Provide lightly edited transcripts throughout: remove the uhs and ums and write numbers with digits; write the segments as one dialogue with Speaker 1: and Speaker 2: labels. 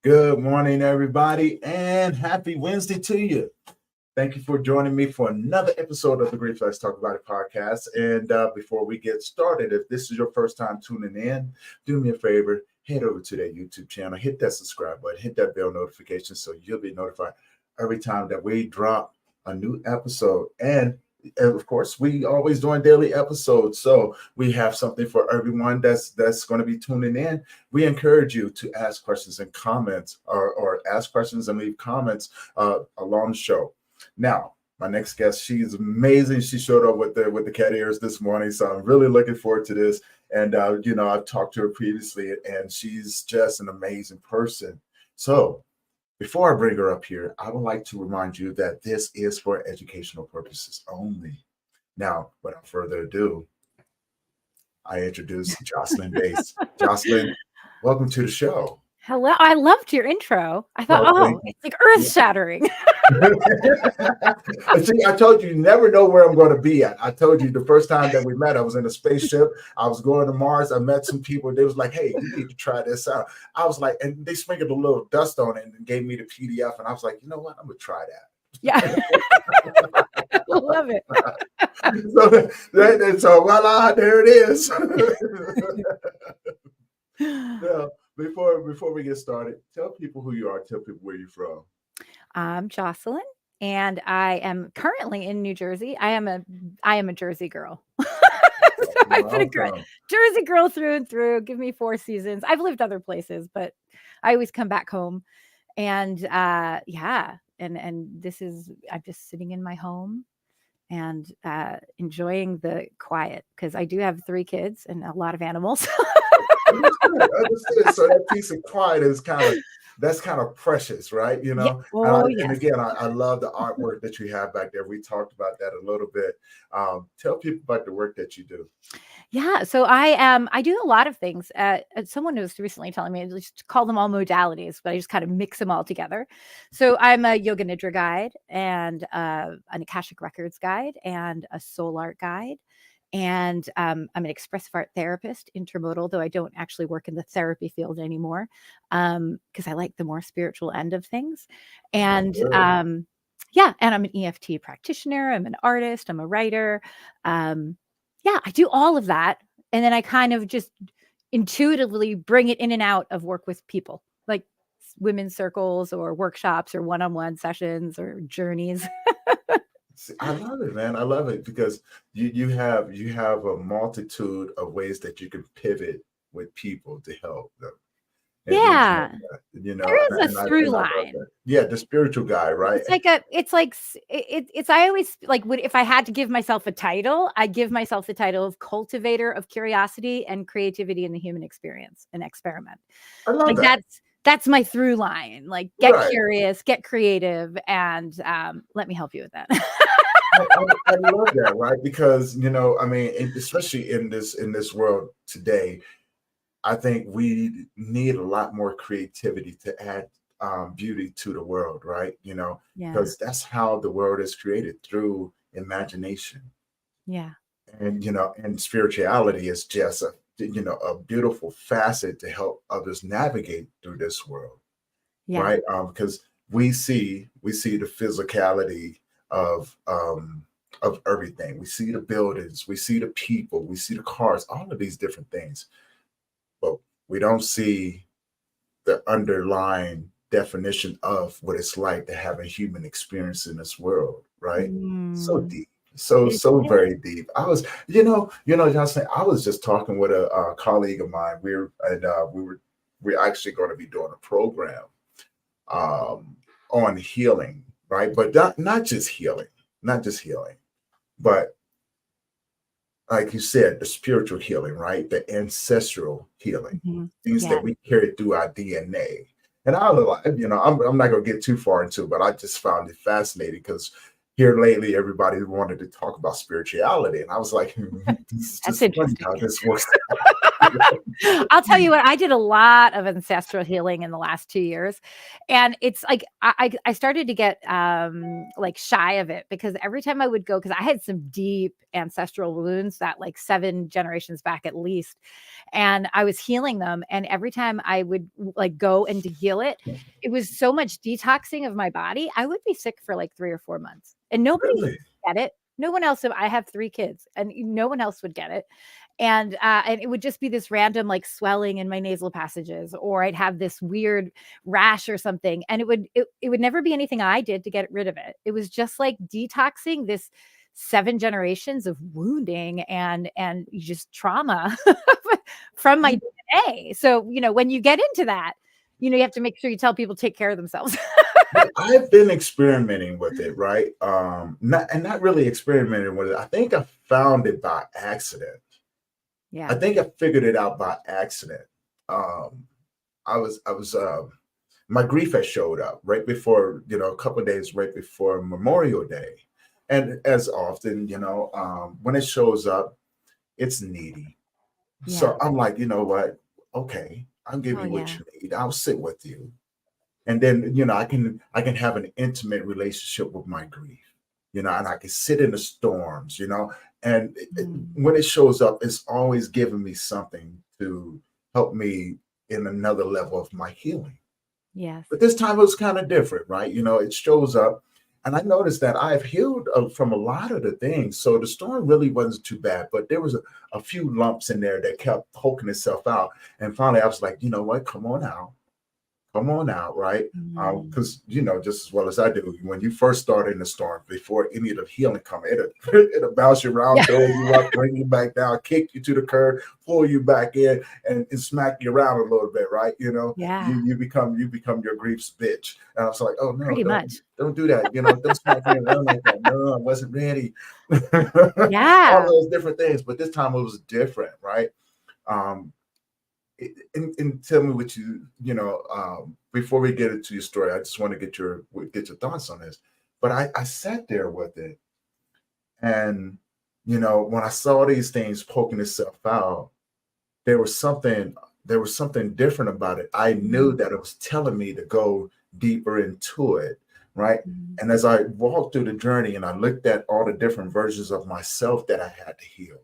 Speaker 1: Good morning, everybody, and happy Wednesday to you. Thank you for joining me for another episode of the Great Flex Talk About It podcast. And before we get started, if this is your first time tuning in, do me a favor, head over to that YouTube channel, hit that subscribe button, hit that bell notification so you'll be notified every time that we drop a new episode. And of course, we always doing daily episodes, so we have something for everyone that's going to be tuning in. We encourage you to ask questions and comments, or ask questions and leave comments along the show. Now, my next guest, she's amazing. She showed up with the cat ears this morning, so I'm really looking forward to this. And I've talked to her previously, and she's just an amazing person. So before I bring her up here, I would like to remind you that this is for educational purposes only. Now, without further ado, I introduce Jocelyn Bass. Jocelyn, welcome to the show.
Speaker 2: Hello. I loved your intro. I thought, it's like earth-shattering.
Speaker 1: See, I told you never know where I'm going to be at. I told you the first time that we met, I was in a spaceship. I was going to Mars. I met some people. They was like, hey, you need to try this out. I was like, and they sprinkled a little dust on it and gave me the PDF. And I was like, you know what? I'm going to try that.
Speaker 2: Yeah. Love it.
Speaker 1: So voila, there it is. So, before we get started, tell people who you are. Tell people where you're from.
Speaker 2: I'm Jocelyn, and I am currently in New Jersey. I am a Jersey girl. I've been a Jersey girl through and through. Give me 4 seasons. I've lived other places, but I always come back home. And and this is, I'm just sitting in my home and enjoying the quiet, because I do have 3 kids and a lot of animals.
Speaker 1: Understood. So that piece of quiet is kind of precious, right? You know.
Speaker 2: Yeah.
Speaker 1: And again, I love the artwork that you have back there. We talked about that a little bit. Tell people about the work that you do.
Speaker 2: Yeah, so I do a lot of things. Someone was recently telling me to just call them all modalities, but I just kind of mix them all together. So I'm a yoga Nidra guide, and an Akashic Records guide, and a soul art guide. And I'm an expressive art therapist, Intermodal, though I don't actually work in the therapy field anymore, because I like the more spiritual end of things. And and I'm an EFT practitioner. I'm an artist. I'm a writer. I do all of that. And then I kind of just intuitively bring it in and out of work with people, like women's circles or workshops or one-on-one sessions or journeys.
Speaker 1: I love it, man. I love it because you have a multitude of ways that you can pivot with people to help them. And
Speaker 2: there is a through line.
Speaker 1: Yeah, the spiritual guy, right?
Speaker 2: I always like, if I had to give myself a title, I give myself the title of cultivator of curiosity and creativity in the human experience and experiment.
Speaker 1: I love that.
Speaker 2: That's my through line. Like, get curious, get creative, and let me help you with that.
Speaker 1: I love that, right? Because especially in this world today, I think we need a lot more creativity to add beauty to the world, right? Because that's how the world is created, through imagination.
Speaker 2: Yeah.
Speaker 1: And spirituality is just a beautiful facet to help others navigate through this world.
Speaker 2: Yeah.
Speaker 1: Right? Because we see the physicality of everything. We see the buildings, we see the people, we see the cars, all of these different things. But we don't see the underlying definition of what it's like to have a human experience in this world, right? So deep. So very deep. I was, Jocelyn, I was just talking with a colleague of mine. We're actually going to be doing a program on healing, right? But not just healing, but like you said, the spiritual healing, right? The ancestral healing, things that we carry through our DNA. And I'm not going to get too far into it, but I just found it fascinating because here lately, everybody wanted to talk about spirituality. And I was like, this is just funny how this works.
Speaker 2: I'll tell you what, I did a lot of ancestral healing in the last 2 years. And it's like I started to get like shy of it, because every time I would go, because I had some deep ancestral wounds that like 7 generations back at least. And I was healing them. And every time I would like go and to heal it, it was so much detoxing of my body. I would be sick for like 3 or 4 months. And nobody would
Speaker 1: Really?
Speaker 2: get it. No one else. I have 3 kids, and no one else would get it. And it would just be this random like swelling in my nasal passages, or I'd have this weird rash or something, and it would never be anything I did to get rid of it. It was just like detoxing this 7 generations of wounding and just trauma from my DNA. So, when you get into that, you have to make sure you tell people take care of themselves.
Speaker 1: I've been experimenting with it, right? Not really experimenting with it. I think I found it by accident.
Speaker 2: Yeah.
Speaker 1: I think I figured it out by accident. I was my grief had showed up right before, a couple of days right before Memorial Day. And as often, when it shows up, it's needy.
Speaker 2: Yeah.
Speaker 1: So I'm like, you know what? Okay, I'll give you what
Speaker 2: Yeah.
Speaker 1: you need. I'll sit with you. And then, I can have an intimate relationship with my grief, and I can sit in the storms, and when it shows up, it's always giving me something to help me in another level of my healing.
Speaker 2: Yes.
Speaker 1: But this time it was kind of different, right? It shows up, and I noticed that I've healed from a lot of the things. So the storm really wasn't too bad, but there was a few lumps in there that kept poking itself out. And finally I was like, you know what? Come on out, right? Because just as well as I do, when you first start in the storm, before any of the healing comes, it'll bounce you around, throw you up, bring you back down, kick you to the curb, pull you back in, and smack you around a little bit, right?
Speaker 2: Yeah.
Speaker 1: You become your grief's bitch. And I was like, oh no,
Speaker 2: Pretty much.
Speaker 1: don't do that. Don't smack me around like that. No, I wasn't ready.
Speaker 2: Yeah.
Speaker 1: All those different things, but this time it was different, right? And tell me what before we get into your story, I just want to get your thoughts on this. But I sat there with it, and when I saw these things poking itself out, there was something different about it. I knew that it was telling me to go deeper into it, right? And as I walked through the journey and I looked at all the different versions of myself that I had to heal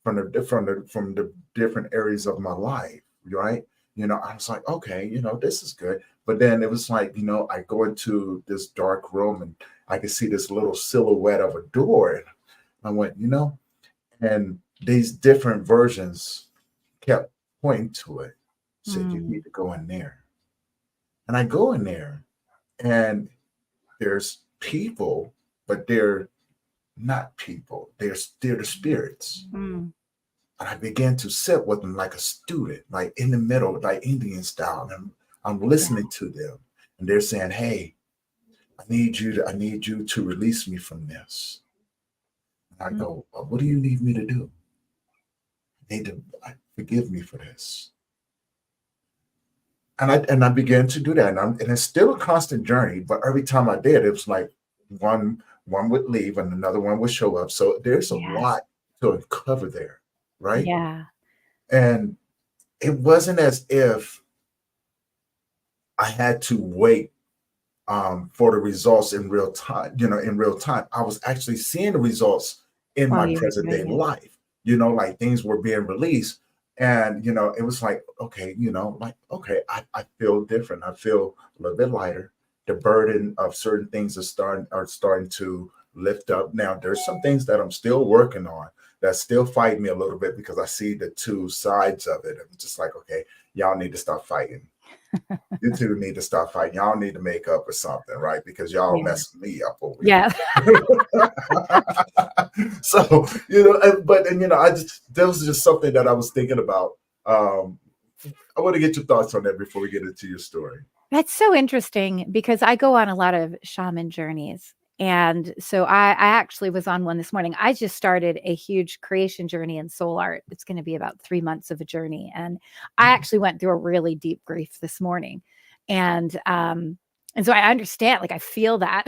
Speaker 1: from the different areas of my life, right? I was like, okay, this is good. But then it was like, I go into this dark room and I could see this little silhouette of a door. And I went, and these different versions kept pointing to it, said, you need to go in there. And I go in there and there's people, but they're not people. They're the spirits. And I began to sit with them like a student, like in the middle, like Indian style. And I'm listening to them, and they're saying, "Hey, I need you to release me from this." And I go, well, "What do you need me to do?" I need to forgive me for this. And I began to do that, and it's still a constant journey. But every time I did, it was like one would leave and another one would show up. So there's a lot to uncover there, right?
Speaker 2: Yeah.
Speaker 1: And it wasn't as if I had to wait for the results in real time. In real time, I was actually seeing the results in my present day life. Like things were being released. And, it was like, okay, okay, I feel different. I feel a little bit lighter. The burden of certain things are starting to lift up. Now, there's some things that I'm still working on that still fight me a little bit because I see the two sides of it. I'm just like, okay, y'all need to stop fighting. You two need to stop fighting. Y'all need to make up or something, right? Because y'all messing me up over here. So, that was just something that I was thinking about. I want to get your thoughts on that before we get into your story.
Speaker 2: That's so interesting because I go on a lot of shaman journeys. And so I actually was on one this morning. I just started a huge creation journey in soul art. It's going to be about 3 months of a journey. And I actually went through a really deep grief this morning. And so I understand, like I feel that.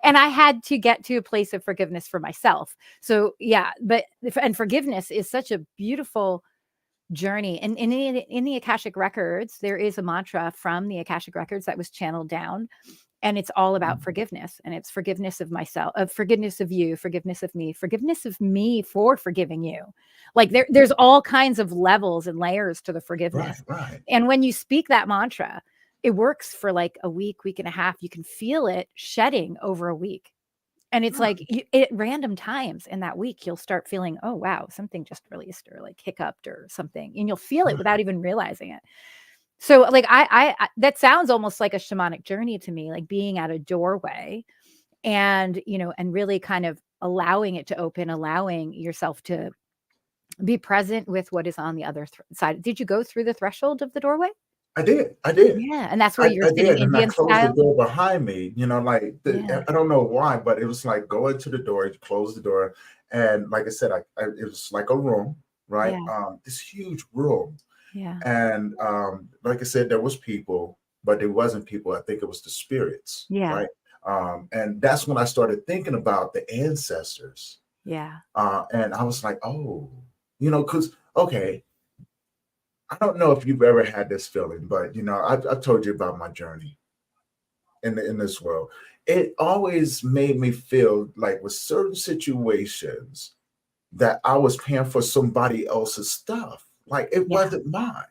Speaker 2: And I had to get to a place of forgiveness for myself. So yeah, and forgiveness is such a beautiful journey. And in the Akashic Records, there is a mantra from the Akashic Records that was channeled down. And it's all about forgiveness. And it's forgiveness of myself, of forgiveness of you, forgiveness of me for forgiving you. Like there's all kinds of levels and layers to the forgiveness.
Speaker 1: Right.
Speaker 2: And when you speak that mantra, it works for like a week and a half. You can feel it shedding over a week. And it's like at random times in that week, you'll start feeling, oh, wow, something just released or like hiccuped or something. And you'll feel it without even realizing it. So like I that sounds almost like a shamanic journey to me, like being at a doorway and, and really kind of allowing it to open, allowing yourself to be present with what is on the other side. Did you go through the threshold of the doorway?
Speaker 1: I did.
Speaker 2: Yeah. And that's where you're
Speaker 1: I
Speaker 2: sitting
Speaker 1: did, and I
Speaker 2: Indian
Speaker 1: closed the
Speaker 2: style.
Speaker 1: door behind me. Like
Speaker 2: Yeah.
Speaker 1: I don't know why, but it was like go into the door, close the door, and like I said, it was like a room, right?
Speaker 2: Yeah.
Speaker 1: This huge room,
Speaker 2: Yeah.
Speaker 1: and like I said, there was people, but there wasn't people. I think it was the spirits,
Speaker 2: Yeah.
Speaker 1: right? And that's when I started thinking about the ancestors.
Speaker 2: Yeah.
Speaker 1: And I was like, oh, because okay. I don't know if you've ever had this feeling, but I've told you about my journey in this world. It always made me feel like with certain situations that I was paying for somebody else's stuff, like it
Speaker 2: Yeah.
Speaker 1: wasn't mine,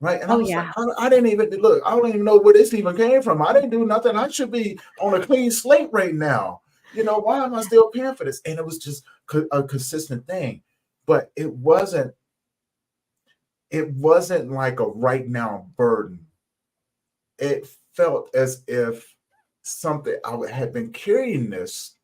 Speaker 1: right? And I
Speaker 2: Oh,
Speaker 1: was like,
Speaker 2: yeah.
Speaker 1: I didn't even look. I don't even know where this even came from. I didn't do nothing. I should be on a clean slate right now. Why am I still paying for this? And it was just a consistent thing, but it wasn't like a right now burden. It felt as if something I had been carrying this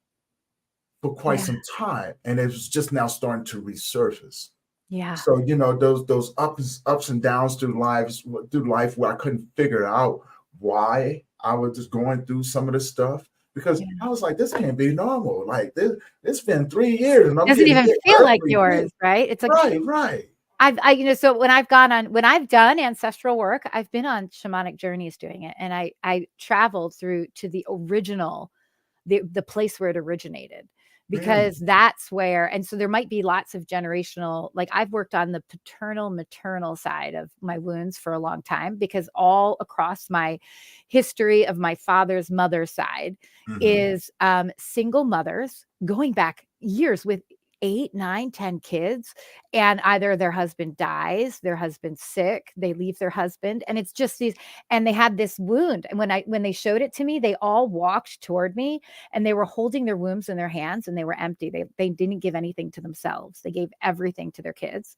Speaker 1: for quite
Speaker 2: Yeah.
Speaker 1: some time, and it was just now starting to resurface.
Speaker 2: Yeah.
Speaker 1: So those ups and downs through life where I couldn't figure out why I was just going through some of this stuff, because I was like, this can't be normal. Like it's been 3 years and I'm
Speaker 2: Doesn't
Speaker 1: getting
Speaker 2: even
Speaker 1: hit
Speaker 2: feel like
Speaker 1: every week.
Speaker 2: yours, right? It's like
Speaker 1: Right.
Speaker 2: so when I've done ancestral work, I've been on shamanic journeys doing it. And I traveled through to the original, the place where it originated, because that's where, and so there might be lots of generational, like I've worked on the paternal maternal side of my wounds for a long time, because all across my history of my father's mother's side is single mothers going back years with 8, 9, 10 kids, and either their husband dies, their husband's sick, they leave their husband, and it's just these, and they had this wound. And when they showed it to me, they all walked toward me and they were holding their wombs in their hands and they were empty. They didn't give anything to themselves. They gave everything to their kids.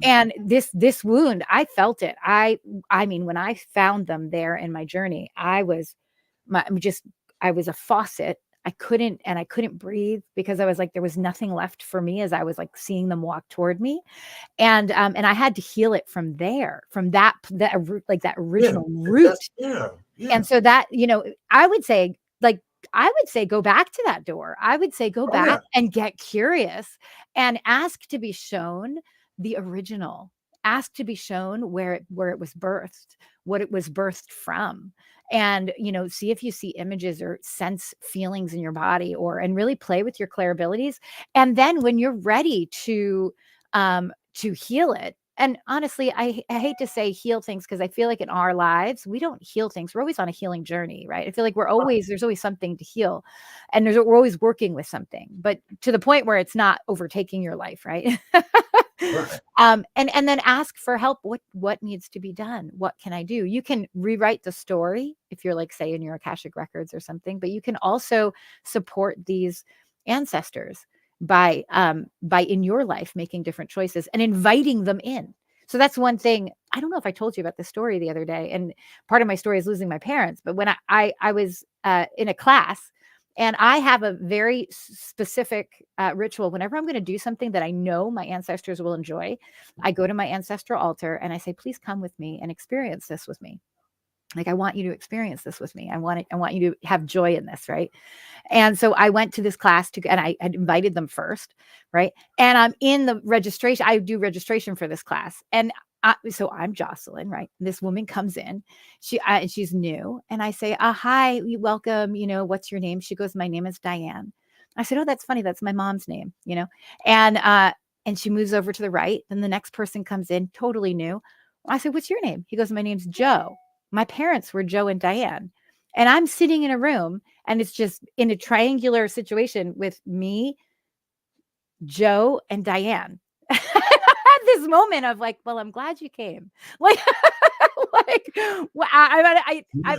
Speaker 2: And this wound, I felt it. I mean, when I found them there in my journey, I was a faucet. I couldn't breathe, because I was like, there was nothing left for me as I was like seeing them walk toward me. And I had to heal it from there, from that like that original root.
Speaker 1: Yeah.
Speaker 2: And so that, I would say, go back to that door. I would say, go back and get curious and ask to be shown the original. Ask to be shown where it was birthed, what it was birthed from. And, see if you see images or sense feelings in your body, and really play with your clair abilities. And then when you're ready to heal it, and honestly, I hate to say heal things, because I feel like in our lives, we don't heal things. We're always on a healing journey, right? I feel like there's always something to heal, and we're always working with something, but to the point where it's not overtaking your life, right?
Speaker 1: Right.
Speaker 2: And then ask for help. What needs to be done? What can I do? You can rewrite the story if you're like, say, in your Akashic Records or something, but you can also support these ancestors by in your life making different choices and inviting them in. So that's one thing. I don't know if I told you about this story the other day, and part of my story is losing my parents. But when I was in a class, and I have a very specific ritual. Whenever I'm going to do something that I know my ancestors will enjoy, I go to my ancestral altar and I say, please come with me and experience this with me. Like, I want you to experience this with me. I want you to have joy in this, right? And so I went to this class and I had invited them first, right? And I'm in the registration. I do registration for this class, and so I'm Jocelyn, right? This woman comes in, she's new, and I say, "Hi, welcome. What's your name?" She goes, "My name is Diane." I said, "Oh, that's funny. That's my mom's name." And And she moves over to the right. Then the next person comes in, totally new. I said, what's your name? He goes, my name's Joe. My parents were Joe and Diane. And I'm sitting in a room and it's just in a triangular situation with me, Joe, and Diane. I had this moment of like, well, I'm glad you came. Like, I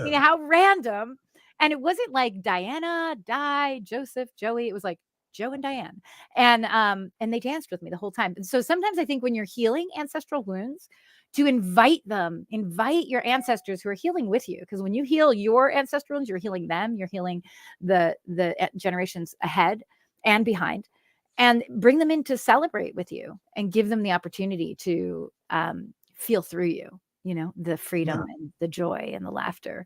Speaker 2: mean, how random. And it wasn't like Diana, Di, Joseph, Joey. It was like Joe and Diane. And they danced with me the whole time. And so sometimes I think when you're healing ancestral wounds, to invite your ancestors who are healing with you. Because when you heal your ancestral wounds, you're healing them, you're healing the generations ahead and behind, and bring them in to celebrate with you and give them the opportunity to feel through you, the freedom and the joy and the laughter.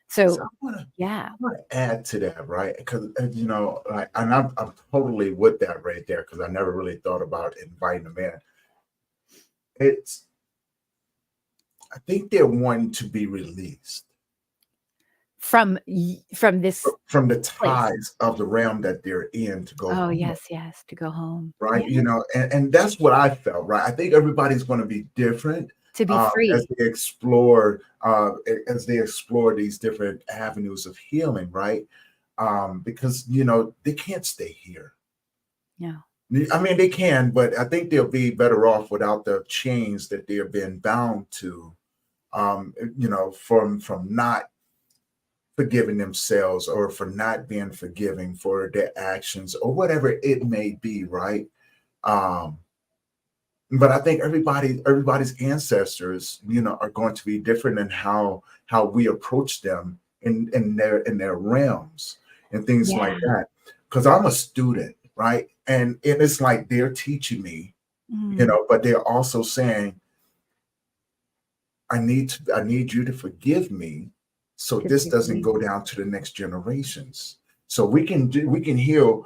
Speaker 2: So
Speaker 1: I want to add to that, right? Because and I'm totally with that right there, because I never really thought about inviting them in. I think they're wanting to be released
Speaker 2: from the
Speaker 1: ties of the realm that they're in to go.
Speaker 2: Oh, yes, to go home,
Speaker 1: right? And that's what I felt, right? I think everybody's going to be different.
Speaker 2: To be free
Speaker 1: as they explore these different avenues of healing, right? Because they can't stay here.
Speaker 2: No,
Speaker 1: I mean they can, but I think they'll be better off without the chains that they're being bound to. From not forgiving themselves, or for not being forgiving for their actions, or whatever it may be, right? But I think everybody's ancestors, are going to be different in how we approach them in their realms and things like that. Because I'm a student, right? And it's like they're teaching me, but they're also saying, I need you to forgive me, so this doesn't go down to the next generations. So we can heal,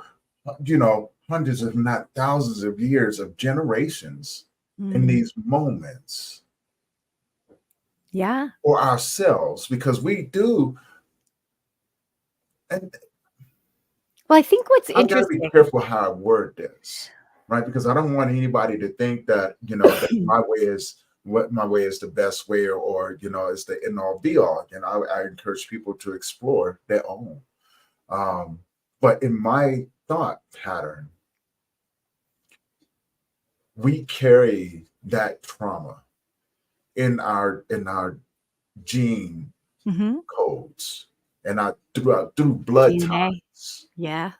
Speaker 1: hundreds, if not thousands of years of generations in these moments.
Speaker 2: Yeah.
Speaker 1: For ourselves, because we do. And
Speaker 2: well, I think what's interesting.
Speaker 1: I gotta be careful how I word this, right? Because I don't want anybody to think that, that my way is the best way, or is the end all be all. And I encourage people to explore their own. But in my thought pattern, we carry that trauma in our gene codes, and through blood
Speaker 2: DNA.
Speaker 1: ties.
Speaker 2: Yeah.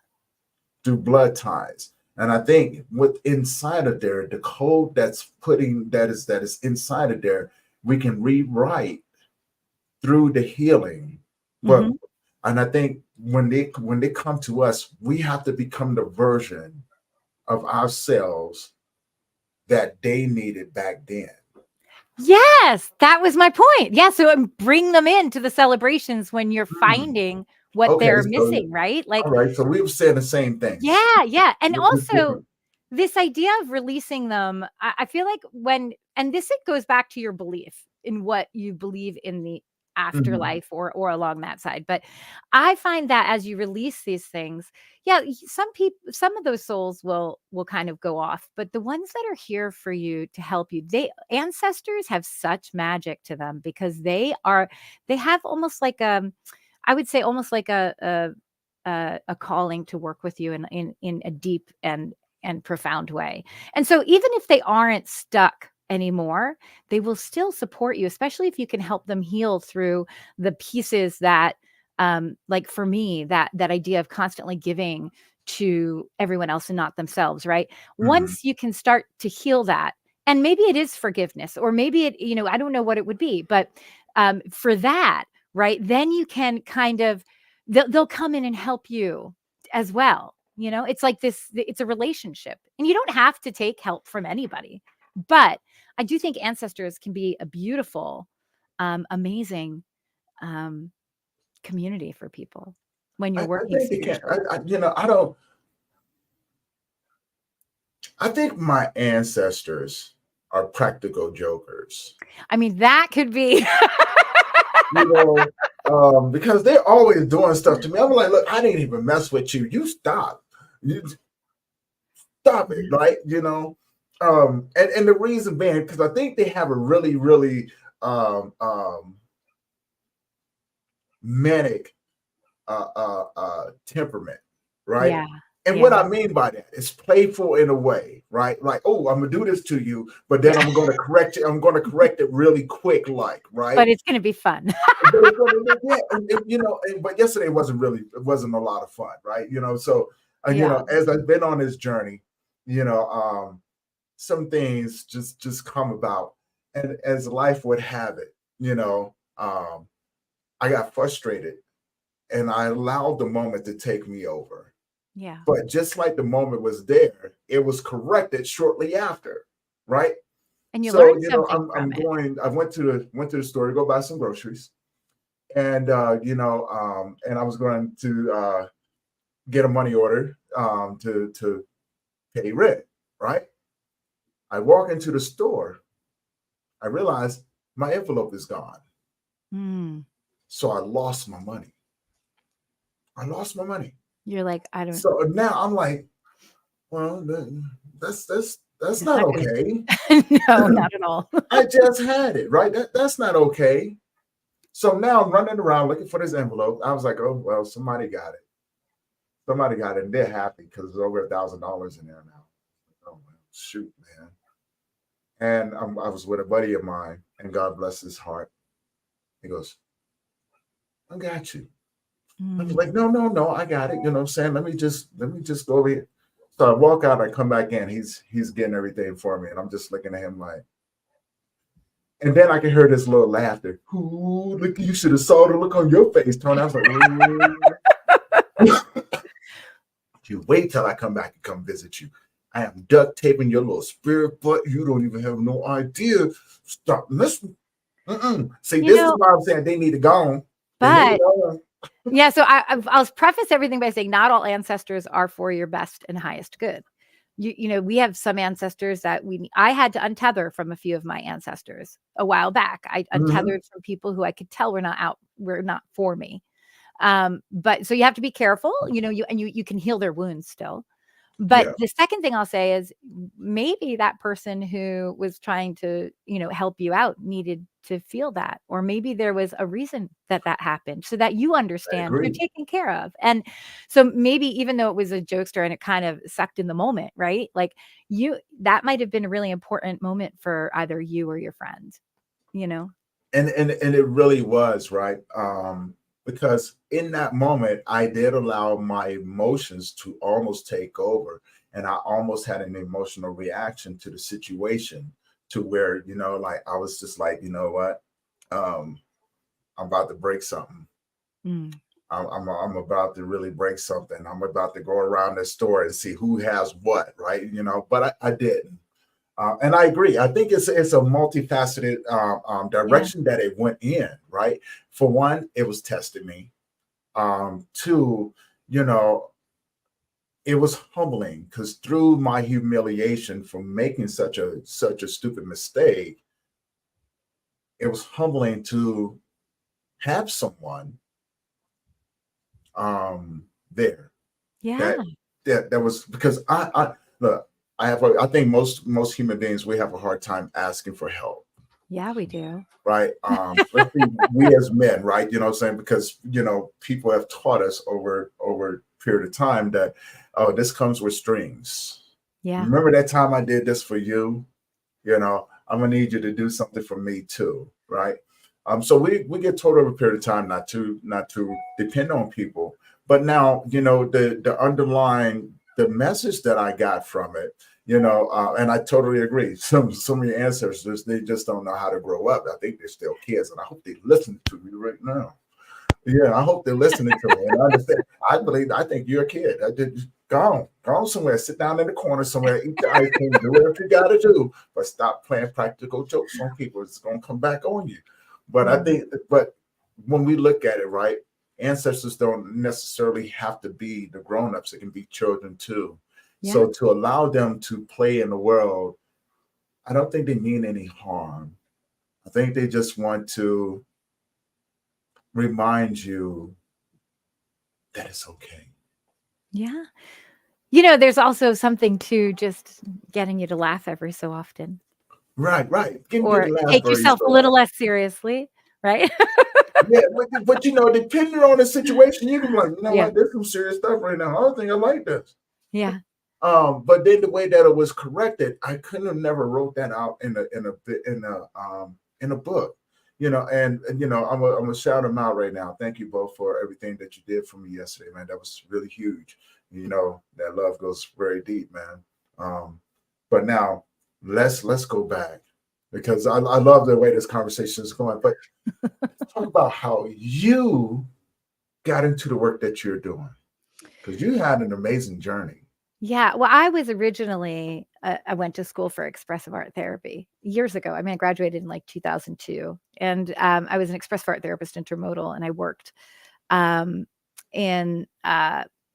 Speaker 1: Through blood ties. And I think with inside of there, the code that is inside of there, we can rewrite through the healing. But and I think when they come to us, we have to become the version of ourselves that they needed back then.
Speaker 2: Yes, that was my point. Yeah, so bring them into the celebrations when you're finding what they're missing, right? Like,
Speaker 1: all right, so we were saying the same thing.
Speaker 2: Yeah. And also this idea of releasing them, I feel like it goes back to your belief in what you believe in the afterlife or along that side. But I find that as you release these things, some of those souls will kind of go off, but the ones that are here for you to help you, ancestors have such magic to them, because they have almost like I would say almost like a calling to work with you in a deep and profound way. And so even if they aren't stuck anymore, they will still support you, especially if you can help them heal through the pieces that, like for me, that idea of constantly giving to everyone else and not themselves, right? Once you can start to heal that, and maybe it is forgiveness, or maybe it, I don't know what it would be, but for that, right, then you can kind of, they'll come in and help you as well. It's like it's a relationship, and you don't have to take help from anybody. But I do think ancestors can be a beautiful, amazing community for people when you're working.
Speaker 1: I think my ancestors are practical jokers.
Speaker 2: I mean, that could be.
Speaker 1: Because they're always doing stuff to me. I'm like, look, I didn't even mess with you. You stop. You stop it, right? And the reason being, because I think they have a really, really manic temperament, right?
Speaker 2: Yeah.
Speaker 1: And what
Speaker 2: Yeah.
Speaker 1: I mean by that is playful in a way, right? Like, oh, I'm gonna do this to you, but then
Speaker 2: Yeah.
Speaker 1: I'm gonna correct it. I'm gonna correct it really quick, like, right?
Speaker 2: But it's going to be fun.
Speaker 1: But it's gonna be, yeah, but yesterday it wasn't a lot of fun, right? So
Speaker 2: Yeah.
Speaker 1: as I've been on this journey, you know, some things just come about, and as life would have it, I got frustrated, and I allowed the moment to take me over.
Speaker 2: Yeah.
Speaker 1: But just like the moment was there, it was corrected shortly after, right?
Speaker 2: And you
Speaker 1: So
Speaker 2: learn something
Speaker 1: I'm
Speaker 2: from it.
Speaker 1: going. I went to the store to go buy some groceries, and and I was going to get a money order to pay rent, right? I walk into the store. I realize my envelope is gone,
Speaker 2: Mm.
Speaker 1: so I lost my money. I lost my money.
Speaker 2: You're like, I don't,
Speaker 1: So now I'm like, well, that's
Speaker 2: it's
Speaker 1: not
Speaker 2: not going
Speaker 1: okay.
Speaker 2: to, no, not at all.
Speaker 1: I just had it, right? That's not okay. So now I'm running around looking for this envelope. I was like, oh well, somebody got it. Somebody got it, and they're happy because there's over $1,000 in there now. Oh well, shoot, man. And I was with a buddy of mine, and God bless his heart. He goes, I got you. I was
Speaker 2: Mm.
Speaker 1: like, no, I got it. You know what I'm saying? Let me just go over here. So I walk out, I come back in, he's getting everything for me. And I'm just looking at him like, and then I can hear this little laughter. Ooh, look, you should have saw the look on your face, Tony. I was like, ooh. You wait till I come back and come visit you. I am duct taping your little spirit butt. You don't even have no idea. Stop listening. See,
Speaker 2: You
Speaker 1: this is
Speaker 2: know,
Speaker 1: why I'm saying they need to go on. They need to
Speaker 2: but
Speaker 1: go on.
Speaker 2: yeah, so I'll preface everything by saying not all ancestors are for your best and highest good. We have some ancestors that I had to untether from a few of my ancestors a while back. I
Speaker 1: Mhm.
Speaker 2: untethered from people who I could tell were not for me. But so you have to be careful, you can heal their wounds still. But
Speaker 1: Yeah,
Speaker 2: the second thing I'll say is maybe that person who was trying to, help you out needed to feel that, or maybe there was a reason that happened so that you
Speaker 1: I
Speaker 2: understand you're
Speaker 1: agree.
Speaker 2: taken care of. And so maybe even though it was a jokester and it kind of sucked in the moment, right? Like that might have been a really important moment for either you or your friend, you know?
Speaker 1: And it really was, right? Because in that moment, I did allow my emotions to almost take over, and I almost had an emotional reaction to the situation, to where like I was just like, you know what, um, I'm about to break something.
Speaker 2: Mm.
Speaker 1: I'm about to really break something. I'm about to go around the store and see who has what, right? But I didn't. And I agree. I think it's a multifaceted
Speaker 2: Yeah.
Speaker 1: direction that it went in. Right. For one, it was testing me. Two, you know, it was humbling because through my humiliation for making such a stupid mistake, it was humbling to have someone there
Speaker 2: Yeah.
Speaker 1: that that was, because I look. I think most human beings, we have a hard time asking for help,
Speaker 2: Yeah, we do.
Speaker 1: right? Especially we as men, right? You know what I'm saying? Because people have taught us over a period of time that, oh, this comes with strings.
Speaker 2: Yeah.
Speaker 1: Remember that time I did this for you? I'm gonna need you to do something for me too, right? So we get told over a period of time not to depend on people. But now, the underlying the message that I got from it, and I totally agree. Some of your ancestors, they just don't know how to grow up. I think they're still kids, and I hope they're listening to me right now. Yeah, I hope they're listening to me and I understand. I think you're a kid. I did go on somewhere, sit down in the corner somewhere, eat your ice cream, do whatever you gotta do, but stop playing practical jokes on people. It's gonna come back on you. But I
Speaker 2: Mm.
Speaker 1: think but when we look at it, right, ancestors don't necessarily have to be the grown-ups, it can be children too.
Speaker 2: Yeah.
Speaker 1: So to allow them to play in the world, I don't think they mean any harm. I think they just want to remind you that it's okay.
Speaker 2: Yeah. there's also something to just getting you to laugh every so often,
Speaker 1: Right, right. Getting you
Speaker 2: or
Speaker 1: to laugh
Speaker 2: take
Speaker 1: very
Speaker 2: yourself a
Speaker 1: so
Speaker 2: little less seriously, right?
Speaker 1: yeah, but depending on the situation, you can be like, you know
Speaker 2: Yeah,
Speaker 1: what, there's some serious stuff right now. I don't think I like this.
Speaker 2: yeah.
Speaker 1: But then the way that it was corrected, I couldn't have never wrote that out in a book, and I'm gonna shout them out right now. Thank you both for everything that you did for me yesterday, man. That was really huge. That love goes very deep, man. But now let's go back because I love the way this conversation is going. But talk about how you got into the work that you're doing because you had an amazing journey.
Speaker 2: Yeah. Well, I was originally, I went to school for expressive art therapy years ago. I mean, I graduated in like 2002, and I was an expressive art therapist, Intermodal, and um, in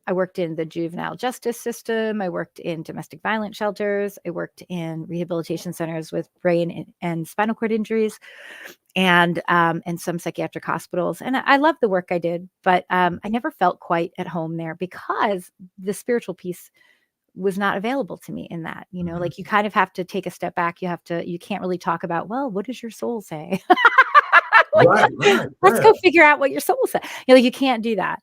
Speaker 2: I worked in the juvenile justice system. I worked in domestic violence shelters. I worked in rehabilitation centers with brain and spinal cord injuries, and some psychiatric hospitals. And I love the work I did, but I never felt quite at home there because the spiritual piece was not available to me in that.
Speaker 1: Mhm.
Speaker 2: Like, you kind of have to take a step back. You can't really talk about, well, what does your soul say? Like,
Speaker 1: Right, right,
Speaker 2: let's
Speaker 1: yeah.
Speaker 2: go figure out what your soul said. Like, you can't do that.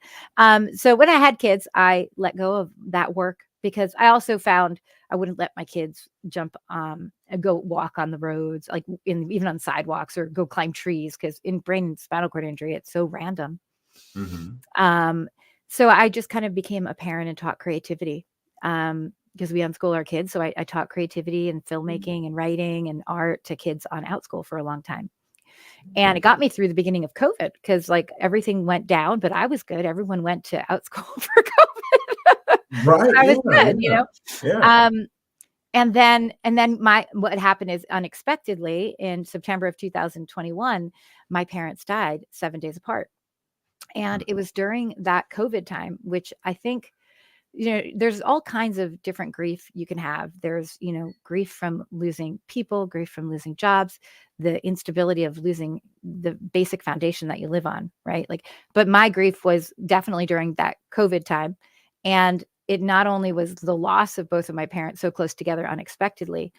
Speaker 2: So when I had kids, I let go of that work because I also found I wouldn't let my kids jump and go walk on the roads, like even on sidewalks, or go climb trees, because in brain and spinal cord injury, it's so random.
Speaker 1: Mhm.
Speaker 2: Um, so I just kind of became a parent and taught creativity, because we unschool our kids. So I taught creativity and filmmaking and writing and art to kids on Outschool for a long time. And it got me through the beginning of COVID, because like everything went down, but I was good. Everyone went to Outschool for COVID.
Speaker 1: Right,
Speaker 2: I
Speaker 1: yeah,
Speaker 2: was good,
Speaker 1: yeah, yeah.
Speaker 2: Um, and then what happened is, unexpectedly, in September of 2021, my parents died 7 days apart. And it was during that COVID time, which I think, there's all kinds of different grief you can have. There's, grief from losing people, grief from losing jobs, the instability of losing the basic foundation that you live on, right? Like, but my grief was definitely during that COVID time. And it not only was the loss of both of my parents so close together unexpectedly,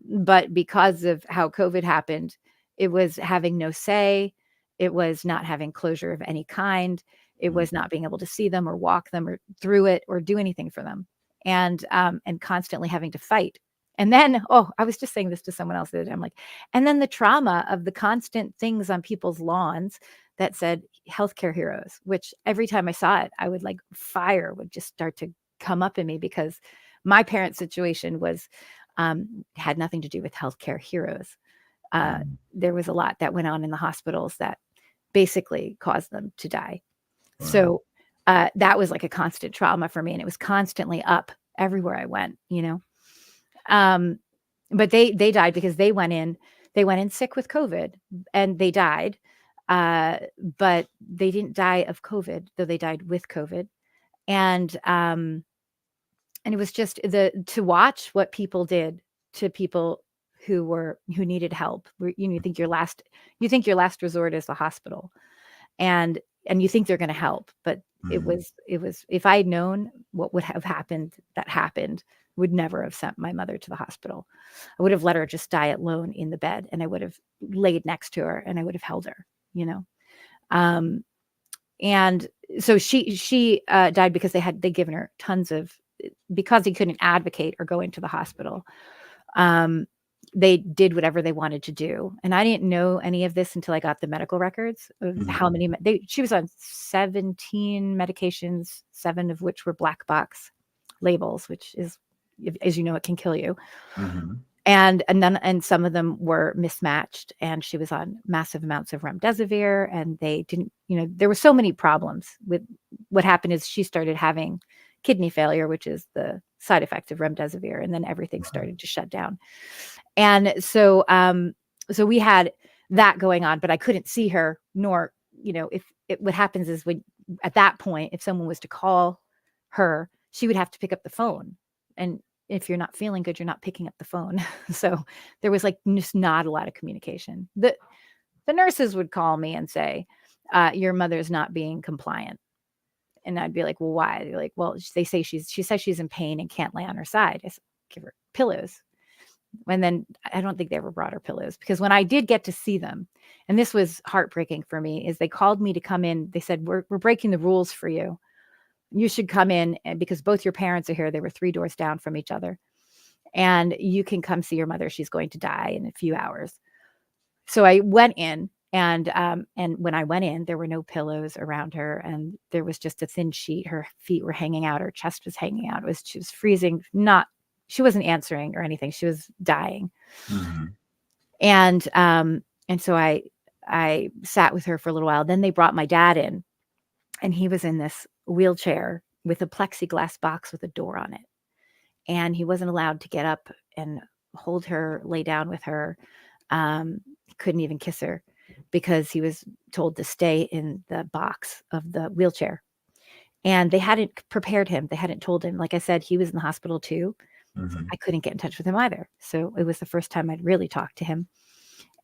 Speaker 2: but because of how COVID happened, it was having no say. It was not having closure of any kind. It was not being able to see them or walk them or through it or do anything for them, and constantly having to fight. And then, oh, I was just saying this to someone else the other day. I'm like, and then the trauma of the constant things on people's lawns that said healthcare heroes, which every time I saw it, I would, like, fire would just start to come up in me, because my parents' situation was, had nothing to do with healthcare heroes.
Speaker 1: Mhm.
Speaker 2: There was a lot that went on in the hospitals that basically caused them to die.
Speaker 1: Right.
Speaker 2: So that was like a constant trauma for me, and it was constantly up everywhere I went. Um, but they died because they went in sick with COVID, and they died. But they didn't die of COVID, though they died with COVID. And it was just to watch what people did to people who needed help. You think your last resort is the hospital, and you think they're going to help, but it
Speaker 1: Mhm.
Speaker 2: was it was if I had known what would have happened, that happened, would never have sent my mother to the hospital. I would have let her just die alone in the bed, and I would have laid next to her, and I would have held her, you know. Um, and so she died because they'd given her tons of, because he couldn't advocate or go into the hospital. Um, they did whatever they wanted to do, and I didn't know any of this until I got the medical records of how
Speaker 1: Mhm.
Speaker 2: many she was on 17 medications, 7 of which were black box labels, which is, as you know, it can kill you.
Speaker 1: Mhm.
Speaker 2: And some of them were mismatched, and she was on massive amounts of remdesivir, and they didn't, there were so many problems with what happened. Is she started having kidney failure, which is the side effect of remdesivir, and then everything started to shut down. And so we had that going on, but I couldn't see her, nor, if what happens is, when at that point, if someone was to call her, she would have to pick up the phone. And if you're not feeling good, you're not picking up the phone. So there was, like, just not a lot of communication. The nurses would call me and say, your mother's not being compliant. And I'd be like, well, why? They're like, well, she says she's in pain and can't lay on her side. I said, give her pillows. And then I don't think they ever brought her pillows, because when I did get to see them, and this was heartbreaking for me, is they called me to come in. They said, we're breaking the rules for you. You should come in, and because both your parents are here. They were 3 doors down from each other, and you can come see your mother. She's going to die in a few hours. So I went in, and when I went in, there were no pillows around her, and there was just a thin sheet. Her feet were hanging out. Her chest was hanging out. She was freezing. She wasn't answering or anything. She was dying.
Speaker 1: Mm-hmm.
Speaker 2: And so I sat with her for a little while. Then they brought my dad in, and he was in this wheelchair with a plexiglass box with a door on it. And he wasn't allowed to get up and hold her, lay down with her. Couldn't even kiss her, because he was told to stay in the box of the wheelchair. And they hadn't prepared him. They hadn't told him. Like I said, he was in the hospital too.
Speaker 1: Mm-hmm.
Speaker 2: I couldn't get in touch with him either. So it was the first time I'd really talked to him.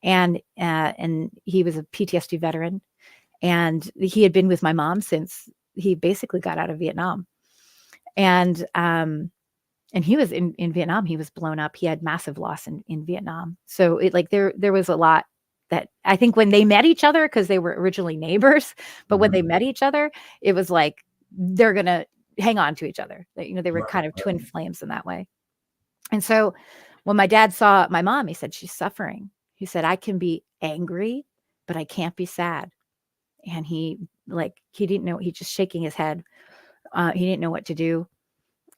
Speaker 2: And he was a PTSD veteran, and he had been with my mom since he basically got out of Vietnam. And he was in Vietnam. He was blown up. He had massive loss in Vietnam. So there was a lot that I think when they met each other, because they were originally neighbors, but when they met each other, it was like they're gonna hang on to each other. They were kind of twin flames in that way. And so when my dad saw my mom, he said, she's suffering. He said, I can be angry, but I can't be sad. And he didn't know. He just shaking his head. He didn't know what to do.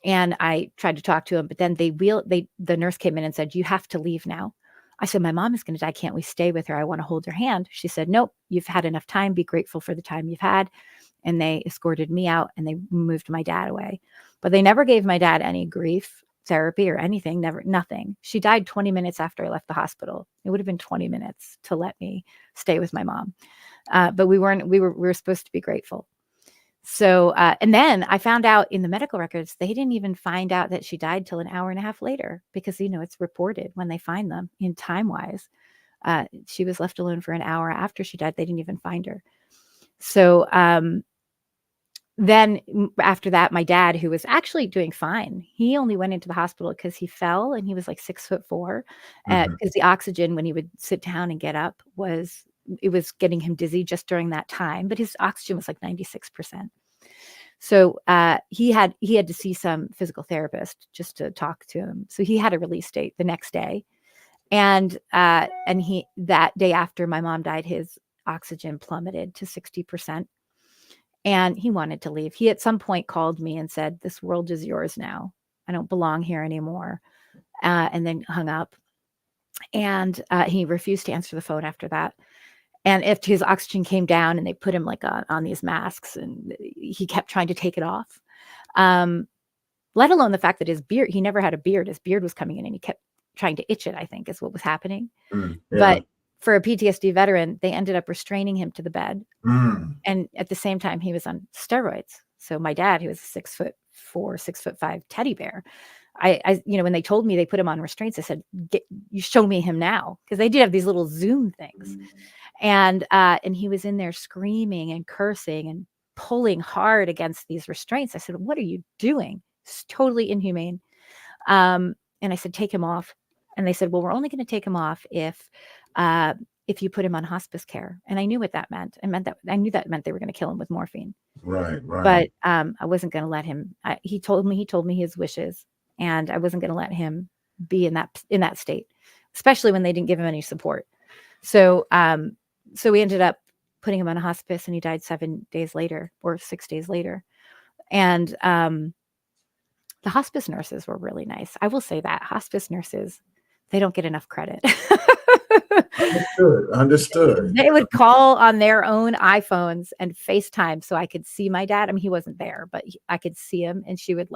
Speaker 2: And I tried to talk to him, but then the nurse came in and said, you have to leave now. I said, my mom is going to die. Can't we stay with her? I want to hold her hand. She said, nope, you've had enough time. Be grateful for the time you've had. And they escorted me out, and they moved my dad away. But they never gave my dad any grief therapy or anything, nothing. She died 20 minutes after I left the hospital. It would have been 20 minutes to let me stay with my mom. But we were supposed to be grateful. So, and then I found out in the medical records, they didn't even find out that she died till an hour and a half later, because, it's reported when they find them in time wise. She was left alone for an hour after she died. They didn't even find her. So, then after that, my dad, who was actually doing fine, he only went into the hospital because he fell, and he was like 6'4", because the oxygen, when he would sit down and get up, was getting him dizzy just during that time. But his oxygen was like 96%. So he had to see some physical therapist just to talk to him. So he had a release date the next day, and that day after my mom died, his oxygen plummeted to 60%. And he wanted to leave. He at some point called me and said, this world is yours now. I don't belong here anymore. And then hung up. And he refused to answer the phone after that. And if his oxygen came down, and they put him on these masks, and he kept trying to take it off. Let alone the fact that his beard, he never had a beard. His beard was coming in, and he kept trying to itch it, I think is what was happening.
Speaker 1: Yeah.
Speaker 2: But for a PTSD veteran, they ended up restraining him to the bed. And at the same time, he was on steroids. So my dad, who was a 6'4", 6'5" teddy bear, I when they told me they put him on restraints, I said, you show me him now. Because they did have these little Zoom things. And he was in there screaming and cursing and pulling hard against these restraints. I said, what are you doing? It's totally inhumane. And I said, take him off. And they said, well, we're only going to take him off if you put him on hospice care. And I knew what that meant. I knew that meant they were going to kill him with morphine.
Speaker 1: Right.
Speaker 2: But I wasn't going to let him. He told me his wishes, and I wasn't going to let him be in that state, especially when they didn't give him any support. So we ended up putting him on a hospice, and he died 7 days later or 6 days later. And the hospice nurses were really nice. I will say that hospice nurses, they don't get enough credit.
Speaker 1: Understood.
Speaker 2: They would call on their own iPhones and FaceTime so I could see my dad. I mean, he wasn't there, but I could see him, and she would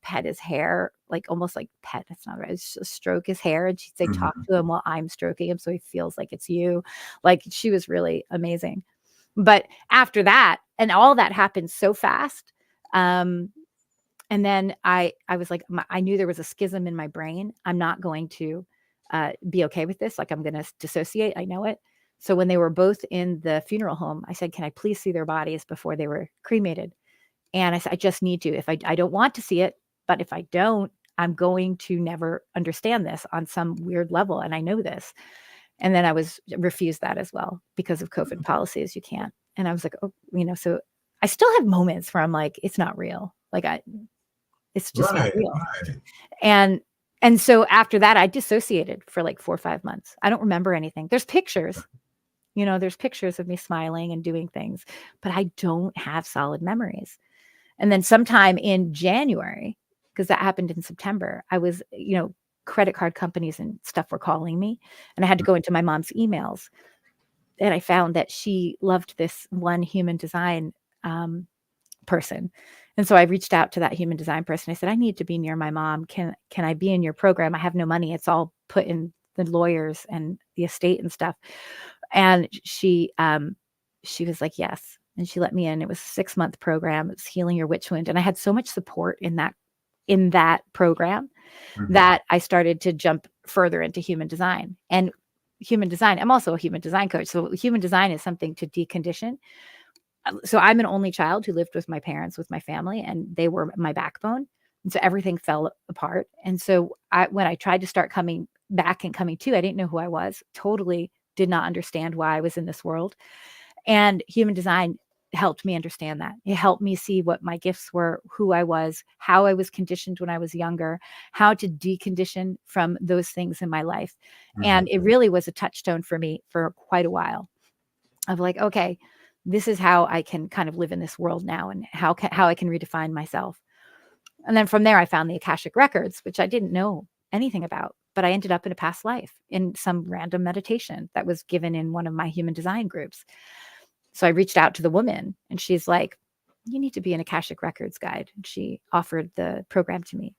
Speaker 2: pet his hair, almost like pet. That's not right. Stroke his hair, and she'd say, talk to him while I'm stroking him, so he feels like it's you. She was really amazing. But after that, and all that happened so fast. And then I was like, I knew there was a schism in my brain. I'm not going to be okay with this. I'm going to dissociate. I know it. So when they were both in the funeral home, I said, can I please see their bodies before they were cremated? And I said, I just need to. If I don't want to see it, but if I don't, I'm going to never understand this on some weird level. And I know this. And then I was refused that as well because of COVID policies. You can't. And I was like, oh, so I still have moments where I'm like, it's not real. Like it's just not real. Right. And so after that, I dissociated for like 4 or 5 months. I don't remember anything. There's pictures, there's pictures of me smiling and doing things, but I don't have solid memories. And then sometime in January, because that happened in September, I was, credit card companies and stuff were calling me, and I had to go into my mom's emails. And I found that she loved this one human design person. And so I reached out to that human design person. I said, I need to be near my mom. Can I be in your program? I have no money. It's all put in the lawyers and the estate and stuff. And she was like, yes. And she let me in. It was a 6-month program. It was healing your witch wound. And I had so much support in that program that I started to jump further into human design. And human design, I'm also a human design coach. So human design is something to decondition. So I'm an only child who lived with my parents, with my family, and they were my backbone. And so everything fell apart. And so when I tried to start coming back and coming to, I didn't know who I was, totally did not understand why I was in this world. And human design helped me understand that. It helped me see what my gifts were, who I was, how I was conditioned when I was younger, how to decondition from those things in my life. And it really was a touchstone for me for quite a while of like, okay, this is how I can kind of live in this world now, and how I can redefine myself. And then from there, I found the Akashic Records, which I didn't know anything about, but I ended up in a past life in some random meditation that was given in one of my human design groups. So I reached out to the woman, and she's like, you need to be an Akashic Records guide. And she offered the program to me.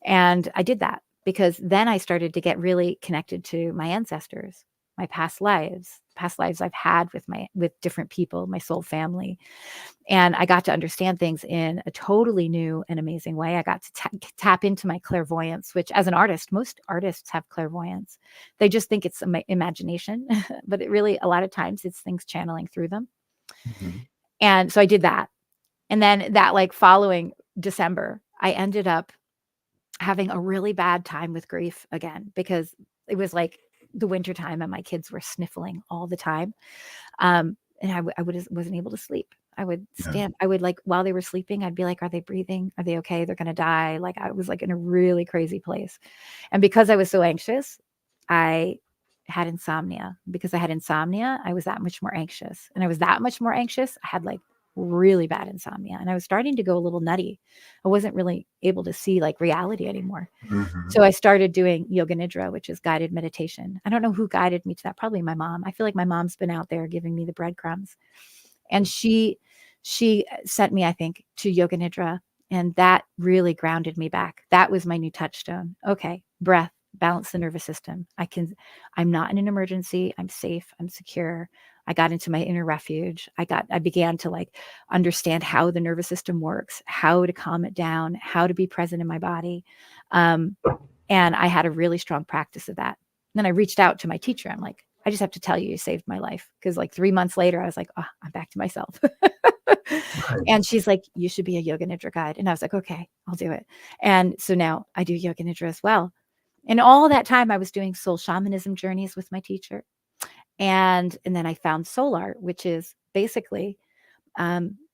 Speaker 2: And I did that because then I started to get really connected to my ancestors, my past lives I've had with different people, my soul family. And I got to understand things in a totally new and amazing way. I got to tap into my clairvoyance, which as an artist, most artists have clairvoyance. They just think it's imagination, but it really, a lot of times it's things channeling through them. And so I did that. And then that like following December, I ended up having a really bad time with grief again, because it was like the winter time and my kids were sniffling all the time. And I wasn't able to sleep. I would stand, I would like, while they were sleeping, I'd be like, are they breathing? Are they okay? They're going to die. Like I was like in a really crazy place. And because I was so anxious, I had insomnia. Because I had insomnia, I was that much more anxious. And I was that much more anxious. I had like really bad insomnia, and I was starting to go a little nutty. I wasn't really able to see like reality anymore. So I started doing yoga nidra, which is guided meditation. I don't know who guided me to that. Probably my mom. I feel like my mom's been out there giving me the breadcrumbs, and she sent me, I think, to yoga nidra, and that really grounded me back. That was my new touchstone. Okay, breath, balance the nervous system. I'm not in an emergency. I'm safe. I'm secure. I got into my inner refuge. I began to like understand how the nervous system works, how to calm it down, how to be present in my body. And I had a really strong practice of that. And then I reached out to my teacher. I'm like, I just have to tell you saved my life. Because like 3 months later, I was like, oh, I'm back to myself. And she's like, you should be a yoga nidra guide. And I was like, okay, I'll do it. And so now I do yoga nidra as well. And all that time I was doing soul shamanism journeys with my teacher. And then I found soul art, which is basically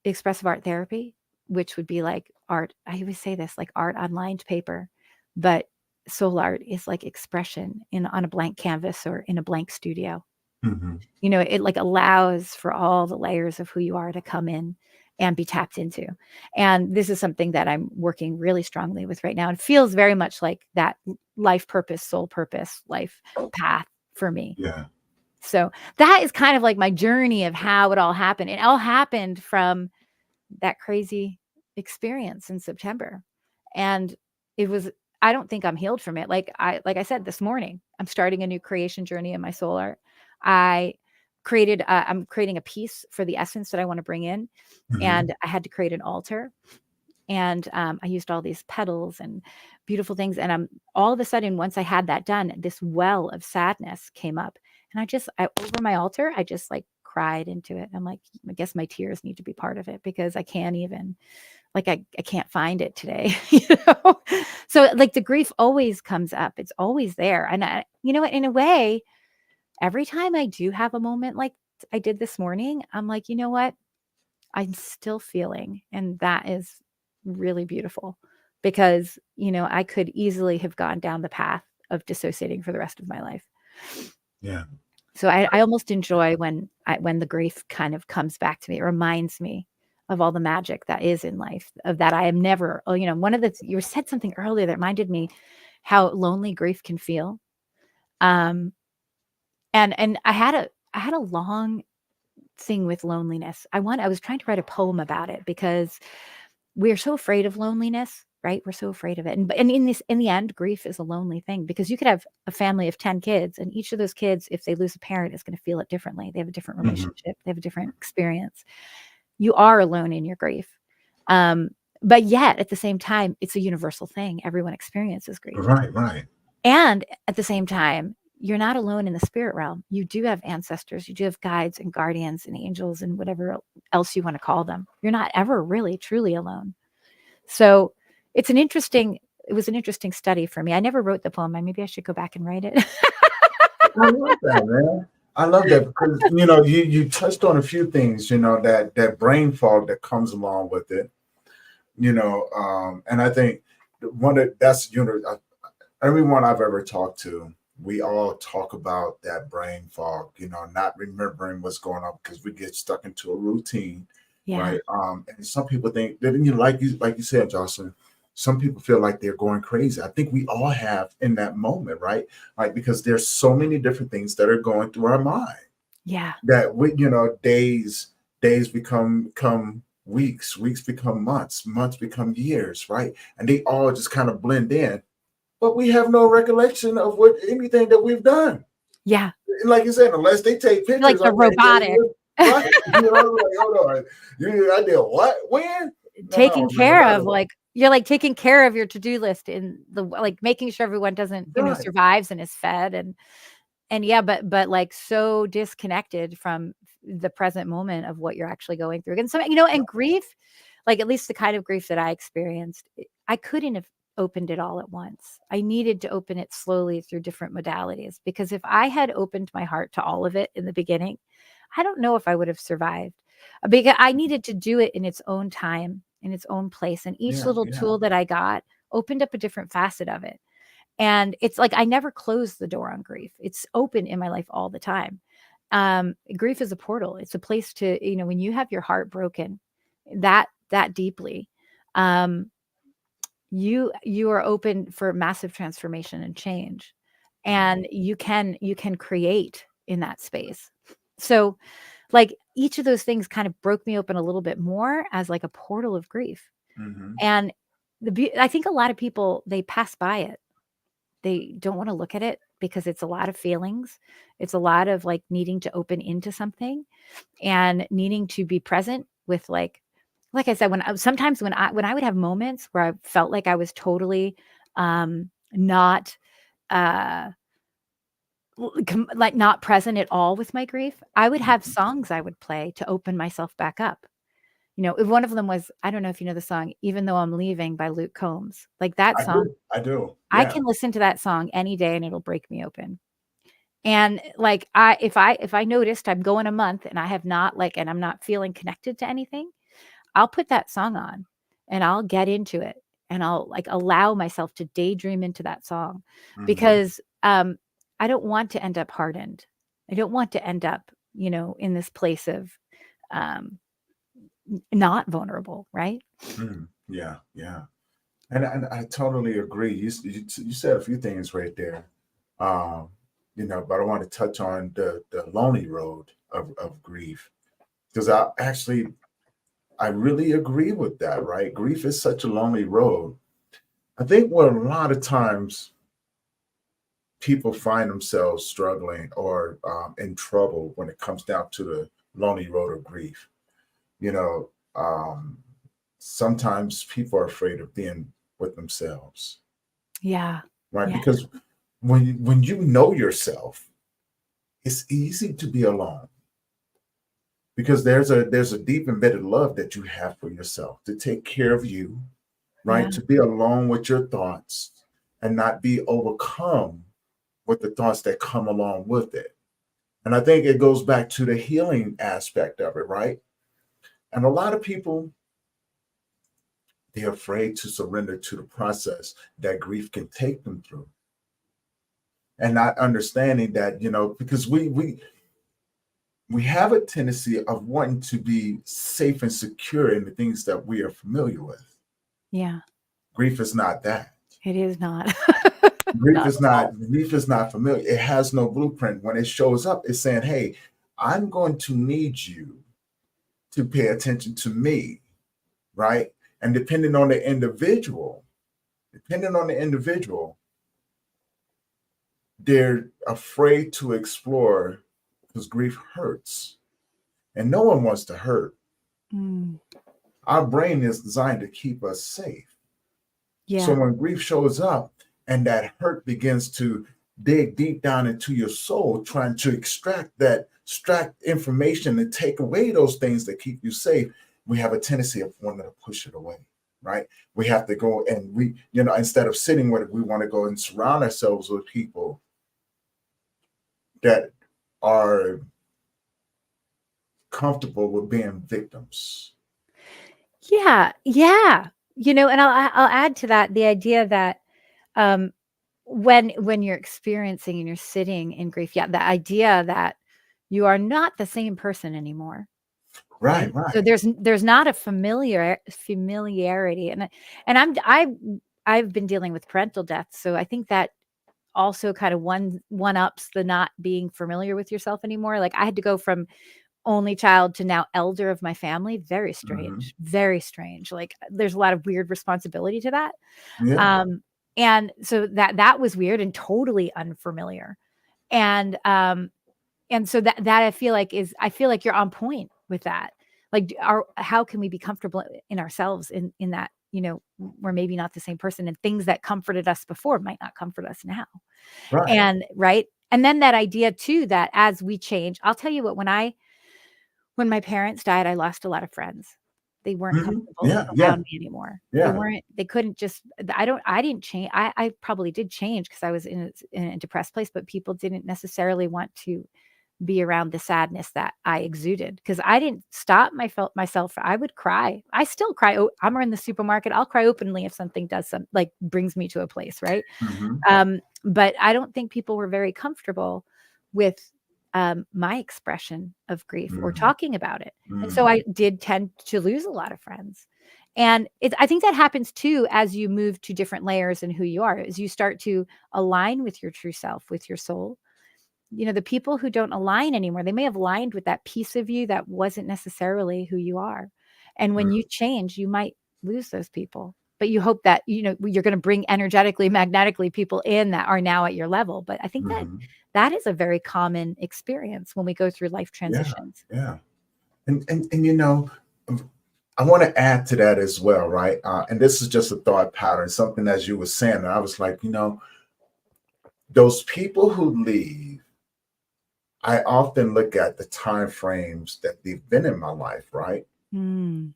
Speaker 2: expressive art therapy, which would be like art. I always say this, like art on lined paper, but soul art is like expression on a blank canvas or in a blank studio. It like allows for all the layers of who you are to come in and be tapped into. And this is something that I'm working really strongly with right now. It feels very much like that life purpose, soul purpose, life path for me.
Speaker 1: Yeah.
Speaker 2: So that is kind of like my journey of how it all happened. It all happened from that crazy experience in September. And I don't think I'm healed from it. Like I said this morning, I'm starting a new creation journey in my soul art. I'm creating a piece for the essence that I want to bring in. And I had to create an altar. And I used all these petals and beautiful things. And all of a sudden, once I had that done, this well of sadness came up. And over my altar, I just like cried into it. I'm like, I guess my tears need to be part of it, because I can't even, like, I can't find it today. So like the grief always comes up. It's always there. And you know what, in a way, every time I do have a moment like I did this morning, I'm like, you know what? I'm still feeling. And that is really beautiful, because, I could easily have gone down the path of dissociating for the rest of my life.
Speaker 1: Yeah.
Speaker 2: So I almost enjoy when the grief kind of comes back to me. It reminds me of all the magic that is in life, of that I am never, you said something earlier that reminded me how lonely grief can feel. And I had a long thing with loneliness. I was trying to write a poem about it, because we're so afraid of loneliness, right? We're so afraid of it. And in the end, grief is a lonely thing, because you could have a family of 10 kids, and each of those kids, if they lose a parent, is going to feel it differently. They have a different relationship. They have a different experience. You are alone in your grief. But yet at the same time, it's a universal thing. Everyone experiences grief.
Speaker 1: Right.
Speaker 2: And at the same time, you're not alone in the spirit realm. You do have ancestors. You do have guides and guardians and angels and whatever else you want to call them. You're not ever really, truly alone. So it was an interesting study for me. I never wrote the poem. Maybe I should go back and write it.
Speaker 1: I love that, man. I love that, because, you touched on a few things, that brain fog that comes along with it, and I think everyone I've ever talked to, we all talk about that brain fog, not remembering what's going on, because we get stuck into a routine, right? And some people think that, like you said, Jocelyn, some people feel like they're going crazy. I think we all have in that moment, right? Like, because there's so many different things that are going through our mind.
Speaker 2: Yeah.
Speaker 1: That we, days become weeks, weeks become months, months become years, right? And they all just kind of blend in. But we have no recollection of anything that we've done.
Speaker 2: Yeah.
Speaker 1: Like you said, unless they take pictures.
Speaker 2: Like the robotic.
Speaker 1: Right. Like, hold on. I did what? When?
Speaker 2: Taking care of, like, you're like taking care of your to-do list, in the, like, making sure everyone doesn't, survives and is fed, and yeah, but like so disconnected from the present moment of what you're actually going through. And so, and grief, like, at least the kind of grief that I experienced, I couldn't have opened it all at once. I needed to open it slowly through different modalities, because if I had opened my heart to all of it in the beginning, I don't know if I would have survived, because I needed to do it in its own time, in its own place. And each little tool that I got opened up a different facet of it. And it's like, I never closed the door on grief. It's open in my life all the time. Grief is a portal. It's a place to, when you have your heart broken that deeply, you are open for massive transformation and change, and you can create in that space. So, like, each of those things kind of broke me open a little bit more as like a portal of grief. And I think a lot of people, they pass by it. They don't want to look at it, because it's a lot of feelings. It's a lot of like needing to open into something, and needing to be present with, like I said, sometimes when I would have moments where I felt like I was totally not like not present at all with my grief, I would have songs I would play to open myself back up. One of them was, I don't know if you know the song "Even Though I'm Leaving" by Luke Combs. Like, that song,
Speaker 1: I do.
Speaker 2: I can listen to that song any day and it'll break me open. And like, if I noticed I'm going a month and I have not, like, and I'm not feeling connected to anything, I'll put that song on and I'll get into it, and I'll like allow myself to daydream into that song, because I don't want to end up hardened. I don't want to end up, in this place of not vulnerable, right?
Speaker 1: Yeah. And I totally agree. You said a few things right there. But I want to touch on the lonely road of grief, because I really agree with that, right? Grief is such a lonely road. I think what a lot of times people find themselves struggling or in trouble when it comes down to the lonely road of grief. sometimes people are afraid of being with themselves,
Speaker 2: Yeah.
Speaker 1: right?
Speaker 2: Yeah.
Speaker 1: Because when you know yourself, it's easy to be alone because there's a deep embedded love that you have for yourself to take care of you,
Speaker 2: Yeah.
Speaker 1: right? To be alone with your thoughts and not be overcome with the thoughts that come along with it. And I think it goes back to the healing aspect of it, right? And a lot of people, they're afraid to surrender to the process that grief can take them through. And not understanding that, because we have a tendency of wanting to be safe and secure in the things that we are familiar with.
Speaker 2: Yeah.
Speaker 1: Grief is not that.
Speaker 2: It is not.
Speaker 1: Grief
Speaker 2: Not
Speaker 1: is
Speaker 2: at all.
Speaker 1: not familiar. It has no blueprint. When it shows up, it's saying, hey, I'm going to need you to pay attention to me, right? And depending on the individual, they're afraid to explore because grief hurts. And no one wants to hurt.
Speaker 2: Mm.
Speaker 1: Our brain is designed to keep us safe. So
Speaker 2: Yeah.
Speaker 1: when grief shows up and that hurt begins to dig deep down into your soul, trying to extract information and take away those things that keep you safe, we have a tendency of wanting to push it away, right? We have to go and instead of sitting with it, we want to go and surround ourselves with people that are comfortable with being victims.
Speaker 2: Yeah. Yeah. And I'll add to that the idea that um when you're experiencing and you're sitting in grief, yeah, the idea that you are not the same person anymore, right?
Speaker 1: Right,
Speaker 2: So
Speaker 1: right.
Speaker 2: there's not a familiarity, I've been dealing with parental death, so I think that also kind of one ups the not being familiar with yourself anymore. Like I had to go from only child to now elder of my family. Very
Speaker 1: Hmm.
Speaker 2: strange, very strange. Like there's a lot of weird responsibility to that.
Speaker 1: Yeah.
Speaker 2: And so that was weird and totally unfamiliar. And so that I feel like you're on point with that. Like how can we be comfortable in ourselves in that, we're maybe not the same person, and things that comforted us before might not comfort us now.
Speaker 1: Right.
Speaker 2: And right. And then that idea too, that as we change, I'll tell you what, when my parents died, I lost a lot of friends. They weren't
Speaker 1: Hmm.
Speaker 2: comfortable
Speaker 1: Yeah, yeah,
Speaker 2: around me anymore.
Speaker 1: yeah.
Speaker 2: They couldn't just, I didn't change. I probably did change because I was in a depressed place, but people didn't necessarily want to be around the sadness that I exuded because I didn't stop myself. I would cry. I still cry. Oh, I'm in the supermarket. I'll cry openly if something does like brings me to a place, right?
Speaker 1: Hmm.
Speaker 2: But I don't think people were very comfortable with my expression of grief or
Speaker 1: Hmm.
Speaker 2: talking about it. And so
Speaker 1: Hmm.
Speaker 2: I did tend to lose a lot of friends. And I think that happens too as you move to different layers in who you are, as you start to align with your true self, with your soul. The people who don't align anymore, they may have aligned with that piece of you that wasn't necessarily who you are. And when you change, you might lose those people. But you hope that, you're going to bring energetically, magnetically people in that are now at your level. But I think that
Speaker 1: Hmm.
Speaker 2: that is a very common experience when we go through life
Speaker 1: Yeah,
Speaker 2: transitions.
Speaker 1: yeah. And I want to add to that as well, right? And this is just a thought pattern, something as you were saying, and I was like, those people who leave, I often look at the time frames that they've been in my life, right?
Speaker 2: Mm,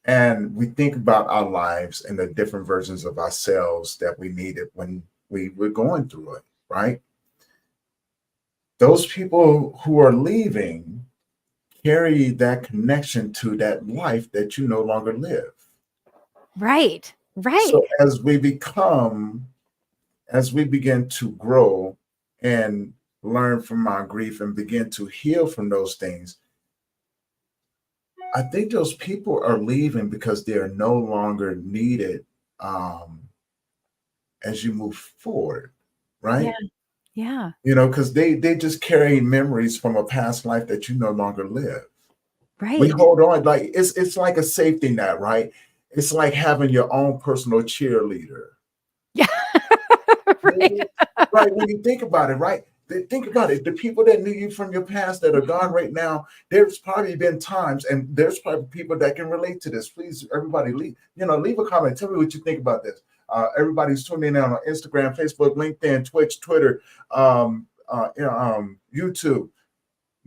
Speaker 1: And we think about our lives and the different versions of ourselves that we needed when we were going through it, right? Those people who are leaving carry that connection to that life that you no longer live.
Speaker 2: right, right,
Speaker 1: So as we begin to grow and learn from our grief and begin to heal from those things, I think those people are leaving because they are no longer needed um, as you move forward,
Speaker 2: yeah,
Speaker 1: right?
Speaker 2: yeah,
Speaker 1: Because they just carry memories from a past life that you no longer live. We
Speaker 2: right,
Speaker 1: hold on like it's like a safety net, right? It's like having your own personal cheerleader.
Speaker 2: yeah, right,
Speaker 1: Right, when you think about it, right? Think about it. The people that knew you from your past that are gone right now, there's probably been times, and there's probably people that can relate to this. Please, everybody, leave a comment. Tell me what you think about this. Everybody's tuning in on Instagram, Facebook, LinkedIn, Twitch, Twitter, YouTube.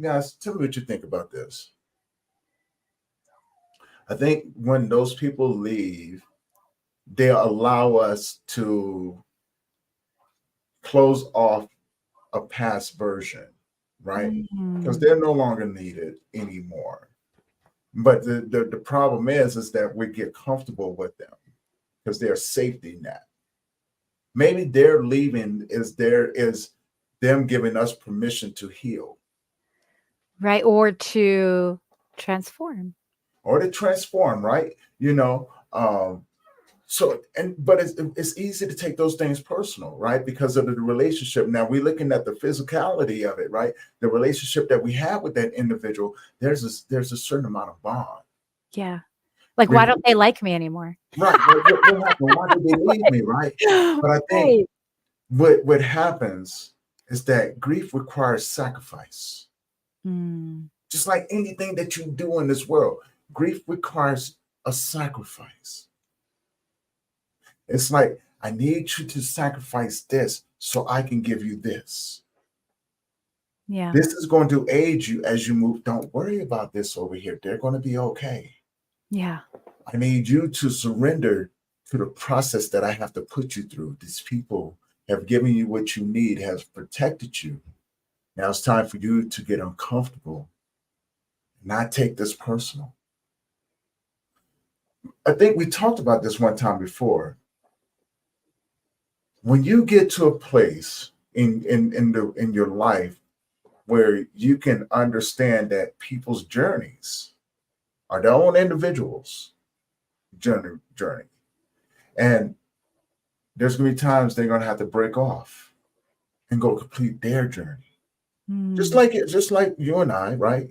Speaker 1: Guys, tell me what you think about this. I think when those people leave, they allow us to close off a past version, right? Because they're no longer needed anymore. But the problem is that we get comfortable with them because they're a safety net. Maybe their leaving is them giving us permission to heal.
Speaker 2: Right. Or to transform.
Speaker 1: Right? But it's easy to take those things personal, right? Because of the relationship. Now we're looking at the physicality of it, right? The relationship that we have with that individual, there's a certain amount of bond.
Speaker 2: Yeah. Like, why don't they like me anymore?
Speaker 1: Right. What happened? Why did they leave me, right? But I think what happens is that grief requires sacrifice. Just like anything that you do in this world, grief requires a sacrifice. It's like, I need you to sacrifice this so I can give you this.
Speaker 2: Yeah.
Speaker 1: This is going to aid you as you move. Don't worry about this over here. They're going to be okay.
Speaker 2: Yeah.
Speaker 1: I need you to surrender to the process that I have to put you through. These people have given you what you need, have protected you. Now it's time for you to get uncomfortable, not take this personal. I think we talked about this one time before. When you get to a place in your life where you can understand that people's journeys are their own individuals' journey, and there's going to be times they're going to have to break off and go complete their journey. Just like you and I, right?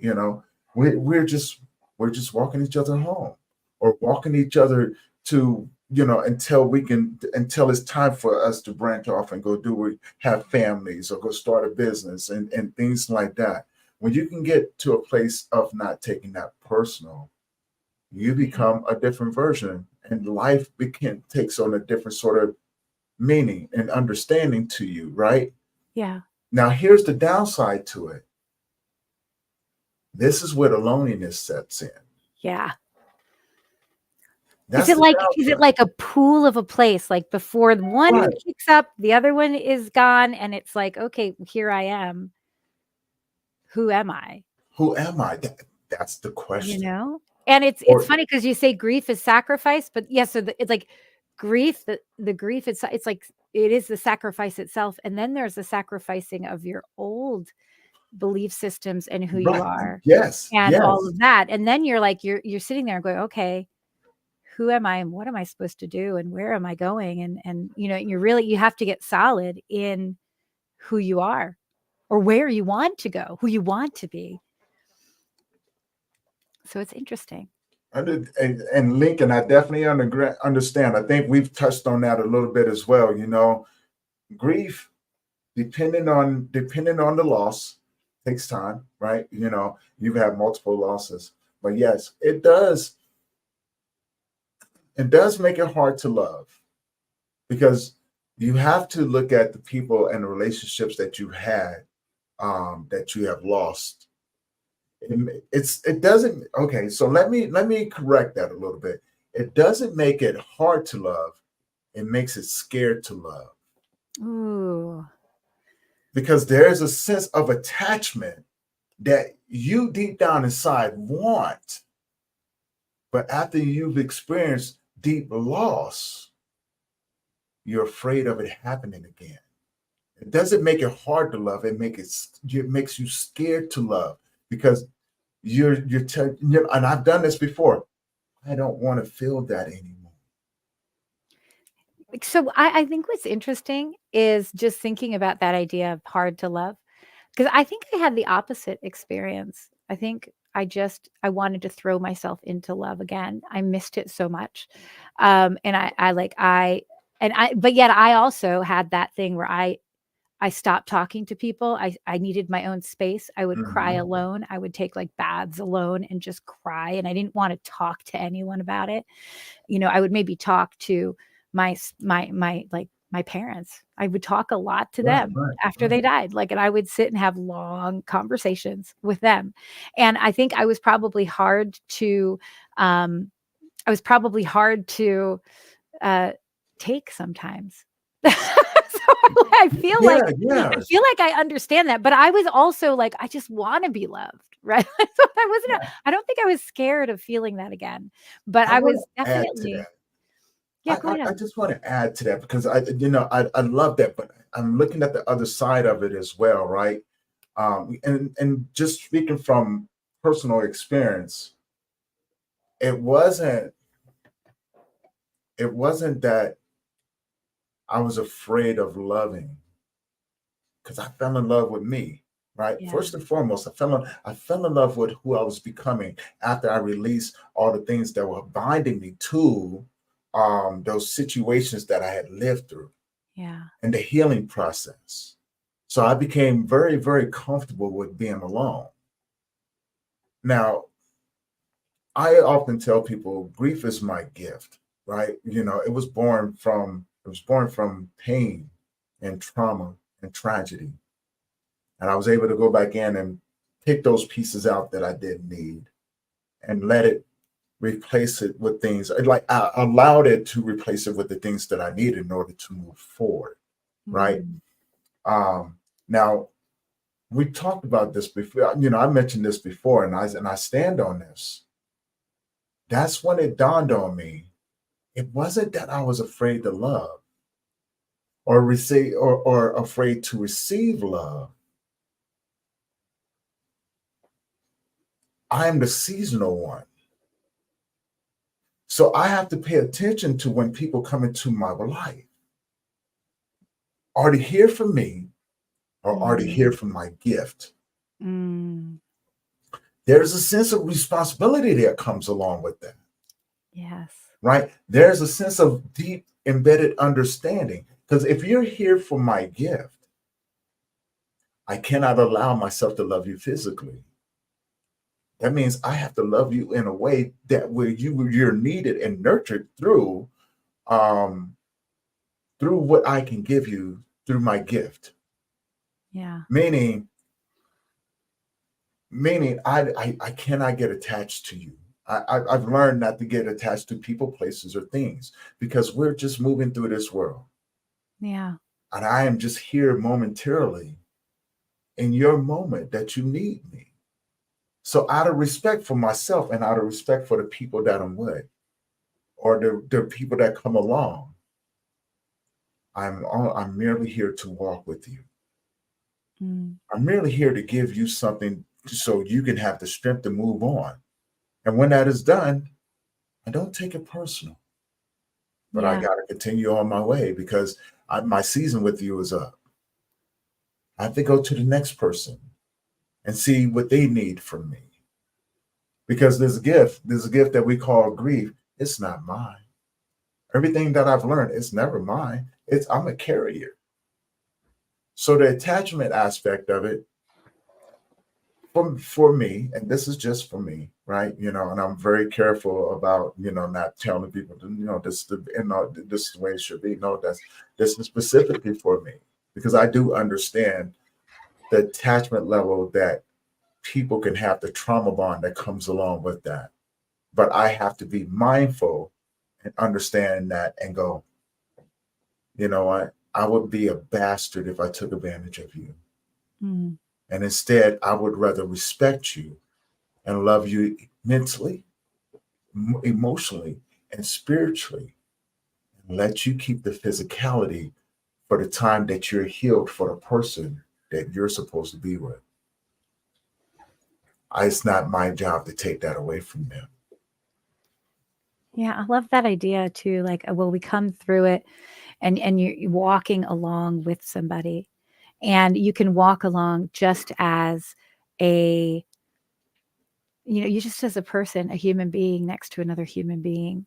Speaker 1: We're just walking each other home, or walking each other to, until it's time for us to branch off and go have families or go start a business and things like that. When you can get to a place of not taking that personal, you become a different version, and life takes on a different sort of meaning and understanding to you, right?
Speaker 2: Yeah.
Speaker 1: Now, here's the downside to it. This is where the loneliness sets in.
Speaker 2: Yeah.
Speaker 1: Is
Speaker 2: it like a pool of a place? Like, before the one kicks up, the other one is gone, and it's like, okay, here I am. Who am I?
Speaker 1: That's the question.
Speaker 2: And it's funny because you say grief is sacrifice, but yes, so it's like grief. The grief it's like it is the sacrifice itself, and then there's the sacrificing of your old belief systems and who you are.
Speaker 1: Yes,
Speaker 2: and all of that, and then you're like you're sitting there going, okay, who am I and what am I supposed to do and where am I going? And you have to get solid in who you are or where you want to go, who you want to be. So it's interesting.
Speaker 1: And Lincoln, I definitely understand. I think we've touched on that a little bit as well. Grief, depending on the loss, takes time, right? You've had multiple losses, but yes, it does make it hard to love, because you have to look at the people and the relationships that you had, that you have lost. It doesn't. Okay, so let me correct that a little bit. It doesn't make it hard to love. It makes it scared to love.
Speaker 2: Ooh.
Speaker 1: Because there's a sense of attachment that you deep down inside want, but after you've experienced deep loss, you're afraid of it happening again. It doesn't make it hard to love. It makes you scared to love, because and I've done this before. I don't want to feel that anymore.
Speaker 2: So I think what's interesting is just thinking about that idea of hard to love, because I think I had the opposite experience. I think I wanted to throw myself into love again. I missed it so much. But yet I also had that thing where I I stopped talking to people. I needed my own space. I would cry
Speaker 1: Mhm.
Speaker 2: alone. I would take like baths alone and just cry. And I didn't want to talk to anyone about it. I would maybe talk to my parents. I would talk a lot to
Speaker 1: Right,
Speaker 2: them
Speaker 1: right,
Speaker 2: after
Speaker 1: right.
Speaker 2: they died. Like, and I would sit and have long conversations with them. And I think I was probably hard to, um, I was probably hard to uh, take sometimes. So I feel
Speaker 1: Yeah,
Speaker 2: like
Speaker 1: yeah,
Speaker 2: I understand that, but I was also like, I just want to be loved, right? So I wasn't.
Speaker 1: yeah.
Speaker 2: I don't think I was scared of feeling that again, but
Speaker 1: I
Speaker 2: I
Speaker 1: wanna
Speaker 2: was
Speaker 1: add to
Speaker 2: definitely.
Speaker 1: that.
Speaker 2: Yeah, go
Speaker 1: I
Speaker 2: ahead.
Speaker 1: just wanna add to that because I love that, but I'm looking at the other side of it as well, right? And just speaking from personal experience, it wasn't it wasn't that I was afraid of loving because I fell in love with me, right?
Speaker 2: Yeah,
Speaker 1: First and foremost, I fell in love with who I was becoming after I released all the things that were binding me to those situations that I had lived through
Speaker 2: yeah,
Speaker 1: and the healing process. So I became very, very comfortable with being alone. Now, I often tell people grief is my gift, right? It was born from pain and trauma and tragedy. And I was able to go back in and pick those pieces out that I didn't need and let it replace it with things like I allowed it to replace it with the things that I needed in order to move forward, right?
Speaker 2: mm,
Speaker 1: Now we talked about this before. I mentioned this before, and I stand on this. That's when it dawned on me. It wasn't that I was afraid to love or receive or afraid to receive love. I am the seasonal one. So I have to pay attention to when people come into my life. Are they here for me or are they here
Speaker 2: mm,
Speaker 1: for my gift?
Speaker 2: mm,
Speaker 1: There's a sense of responsibility that comes along with that,
Speaker 2: yes,
Speaker 1: right? There's a sense of deep embedded understanding. Because if you're here for my gift, I cannot allow myself to love you physically. That means I have to love you in a way that where you're needed and nurtured um, through what I can give you through my gift.
Speaker 2: yeah,
Speaker 1: Meaning, I cannot get attached to you. I've learned not to get attached to people, places, or things because we're just moving through this world,
Speaker 2: yeah,
Speaker 1: and I am just here momentarily in your moment that you need me. So, out of respect for myself and out of respect for the people that I'm with, or the people that come along, I'm merely here to walk with you.
Speaker 2: mm,
Speaker 1: I'm merely here to give you something so you can have the strength to move on. And when that is done, I don't take it personal, but I
Speaker 2: yeah,
Speaker 1: got to continue on my way because my season with you is up. I have to go to the next person and see what they need from me because there's a gift that we call grief. It's not mine. Everything that I've learned, it's never mine. I'm a carrier. So the attachment aspect of it for me, and this is just for me, right? And I'm very careful about not telling people to, this is the way it should be. No, this is specifically for me because I do understand the attachment level that people can have, the trauma bond that comes along with that. But I have to be mindful and understand that and go, you know what? I would be a bastard if I took advantage of you.
Speaker 2: mm,
Speaker 1: And instead, I would rather respect you and love you mentally, emotionally, and spiritually, and let you keep the physicality for the time that you're healed for the person that you're supposed to be with. It's not my job to take that away from them.
Speaker 2: yeah. I love that idea too. Like, well, we come through it, and you're walking along with somebody, and you can walk along just as a you just as a person, a human being next to another human being.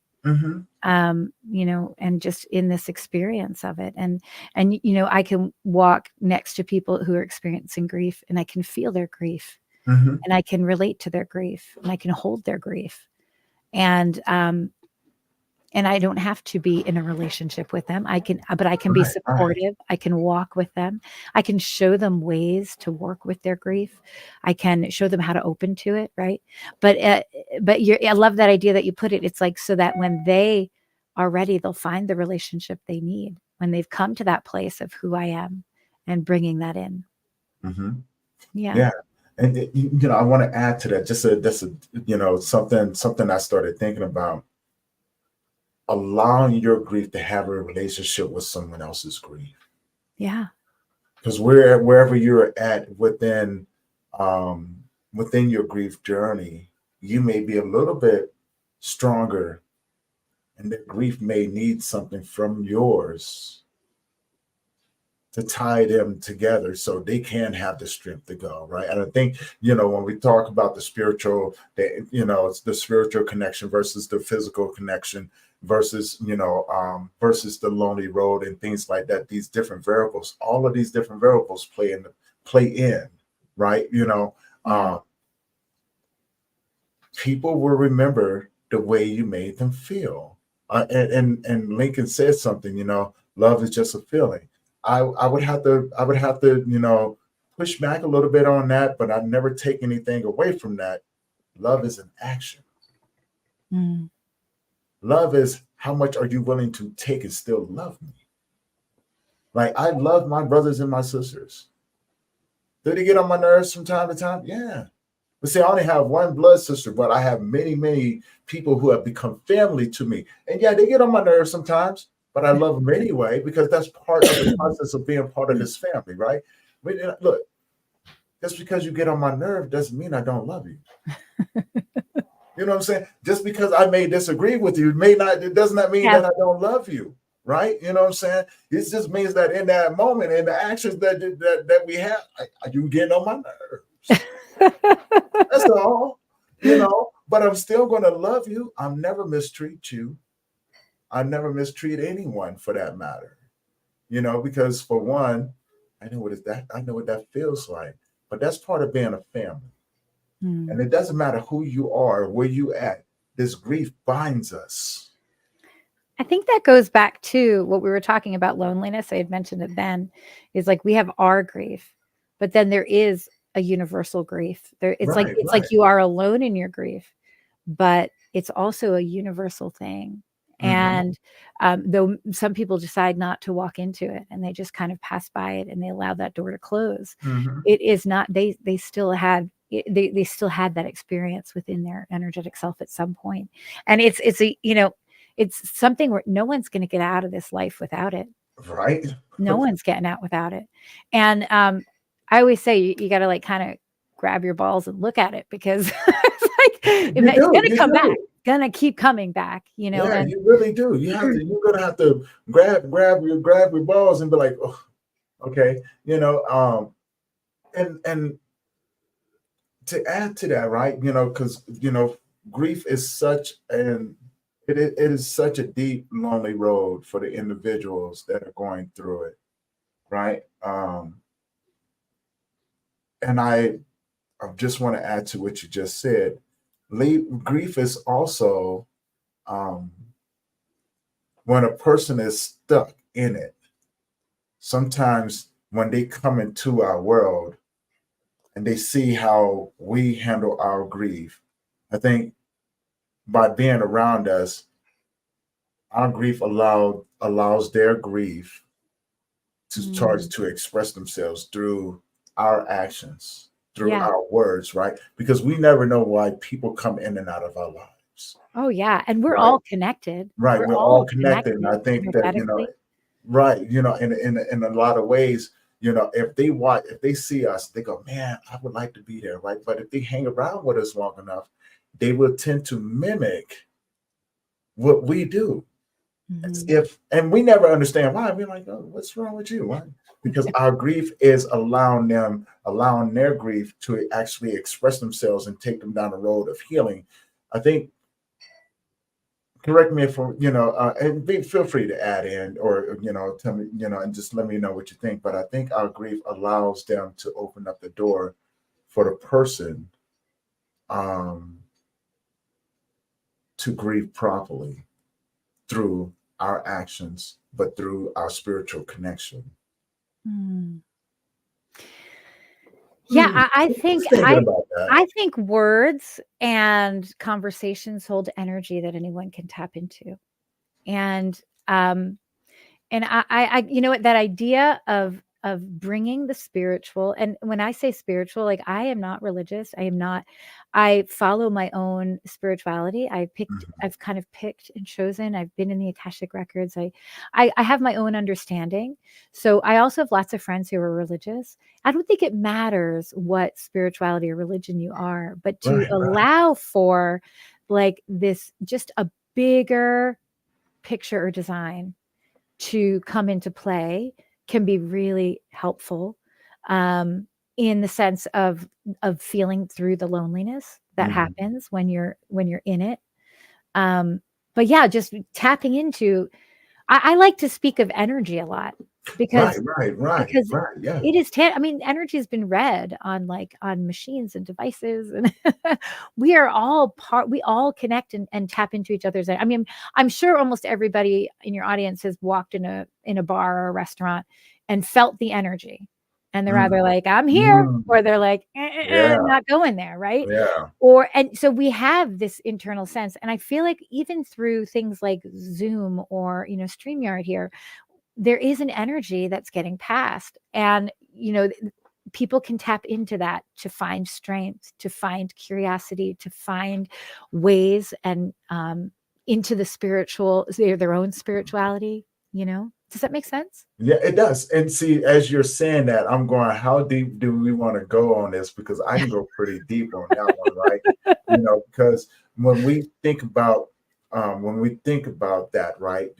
Speaker 2: And just in this experience of it. And I can walk next to people who are experiencing grief, and I can feel their grief, and I can relate to their grief, and I can hold their grief. And I don't have to be in a relationship with them. But I can be supportive. I can walk with them. I can show them ways to work with their grief. I can show them how to open to it. Right. But I love that idea that you put it. It's like, so that when they are ready, they'll find the relationship they need when they've come to that place of who I am and bringing that in.
Speaker 1: Yeah. And I want to add to that something I started thinking about. Allowing your grief to have a relationship with someone else's grief.
Speaker 2: Yeah.
Speaker 1: Because wherever you're at within your grief journey, you may be a little bit stronger, and the grief may need something from yours to tie them together so they can have the strength to go, right? And I think, when we talk about the spiritual, it's the spiritual connection versus the physical connection, versus versus the lonely road and things like that, these different variables, all of these different variables play in, right? People will remember the way you made them feel. And Lincoln said something, love is just a feeling. I would have to push back a little bit on that, but I never take anything away from that. Love is an action. Love is how much are you willing to take and still love me? Like, I love my brothers and my sisters. Do they get on my nerves from time to time? Yeah. But see, I only have one blood sister, but I have many, many people who have become family to me. And yeah, they get on my nerves sometimes, but I love them anyway, because that's part of the process of being part of this family, right? But look, just because you get on my nerve doesn't mean I don't love you. You know what I'm saying? Just because I may disagree with you, it does not mean that I don't love you, right? You know what I'm saying? It just means that in that moment, in the actions that we have, you getting on my nerves. That's all, but I'm still going to love you. I'll never mistreat you. I never mistreat anyone for that matter, because for one, I know what that feels like, but that's part of being a family. And it doesn't matter who you are, where you at, this grief binds us.
Speaker 2: I think that goes back to what we were talking about, loneliness. I had mentioned it then, is like we have our grief, but then there is a universal grief. It's like you are alone in your grief, but it's also a universal thing. And though some people decide not to walk into it and they just kind of pass by it and they allow that door to close, it is not, they still had that experience within their energetic self at some point. And it's something where no one's going to get out of this life without it.
Speaker 1: Right.
Speaker 2: No one's getting out without it. And I always say you got to like kind of grab your balls and look at it, because it's like it's going to come back. Going to keep coming back,
Speaker 1: Yeah,
Speaker 2: and
Speaker 1: you really do. You're going to have to grab your balls and be like, oh, okay, and to add to that, right? Because grief is such it is such a deep, lonely road for the individuals that are going through it, right? And I just want to add to what you just said. Grief is also when a person is stuck in it. Sometimes when they come into our world and they see how we handle our grief, I think by being around us, our grief allows their grief to start to express themselves through our actions, through our words, right? Because we never know why people come in and out of our lives.
Speaker 2: Oh yeah, and we're all connected.
Speaker 1: Right, we're all connected, and I think that right, in a lot of ways, if they see us, they go, man, I would like to be there, right? But if they hang around with us long enough, they will tend to mimic what we do. And we never understand why. We're like, oh, what's wrong with you? Why? Because our grief is allowing their grief to actually express themselves and take them down the road of healing. I think correct me if and feel free to add in or tell me, and just let me know what you think. But I think our grief allows them to open up the door for the person um, to grieve properly through our actions, but through our spiritual connection.
Speaker 2: Mm. Yeah, I think
Speaker 1: Just thinking about that.
Speaker 2: I think words and conversations hold energy that anyone can tap into. And you know what, that idea of bringing the spiritual, and when I say spiritual, like, I am not religious. I follow my own spirituality. I've kind of picked and chosen. I've been in the Akashic Records. I have my own understanding. So I also have lots of friends who are religious. I don't think it matters what spirituality or religion you are, but to
Speaker 1: Right.
Speaker 2: allow for like this, just a bigger picture or design to come into play can be really helpful, in the sense of feeling through the loneliness that happens when you're in it. But yeah, just tapping into. I like to speak of energy a lot because
Speaker 1: Right. Yeah.
Speaker 2: it is. I mean, energy has been read on on machines and devices, and we are all part. We all connect and tap into each other's. I mean, I'm sure almost everybody in your audience has walked in a bar or a restaurant and felt the energy, and they're either like, "I'm here," or they're like,
Speaker 1: Yeah.
Speaker 2: "Not going there," right?
Speaker 1: Yeah.
Speaker 2: And so we have this internal sense, and I feel like even through things like Zoom or StreamYard here, there is an energy that's getting passed, and people can tap into that to find strength, to find curiosity, to find ways, and into the spiritual, their own spirituality. Does that make sense?
Speaker 1: Yeah, it does. And see, as you're saying that, I'm going, how deep do we want to go on this? Because I can go pretty deep on that one, right? Because when we think about that, right?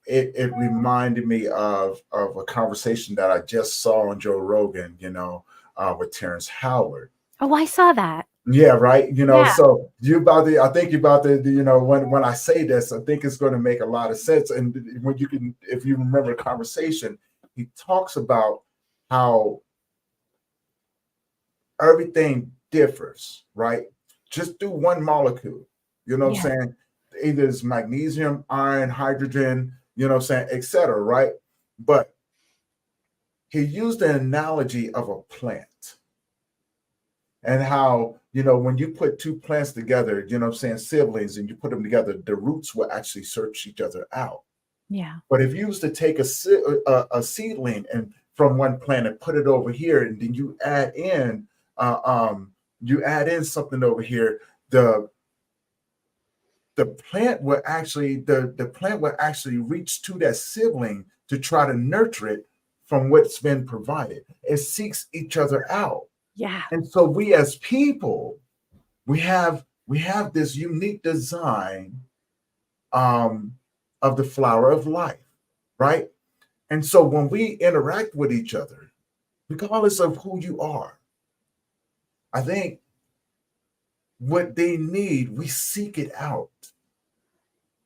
Speaker 1: It reminded me of a conversation that I just saw on Joe Rogan, with Terrence Howard.
Speaker 2: Oh, I saw that.
Speaker 1: Yeah, right.
Speaker 2: Yeah.
Speaker 1: So I think you about the, when I say this, I think it's going to make a lot of sense. And when if you remember the conversation, he talks about how everything differs, right? Just do one molecule, what I'm saying? Either it's magnesium, iron, hydrogen, what I'm saying, etc., right? But he used the analogy of a plant. And how, when you put two plants together, what I'm saying, siblings, and you put them together, the roots will actually search each other out.
Speaker 2: Yeah.
Speaker 1: But if you was to take a seedling and from one plant and put it over here, and then you add in something over here, the plant will actually reach to that sibling to try to nurture it from what's been provided. It seeks each other out.
Speaker 2: Yeah.
Speaker 1: And so we as people, we have this unique design of the flower of life, right? And so when we interact with each other, regardless of who you are, I think what they need, we seek it out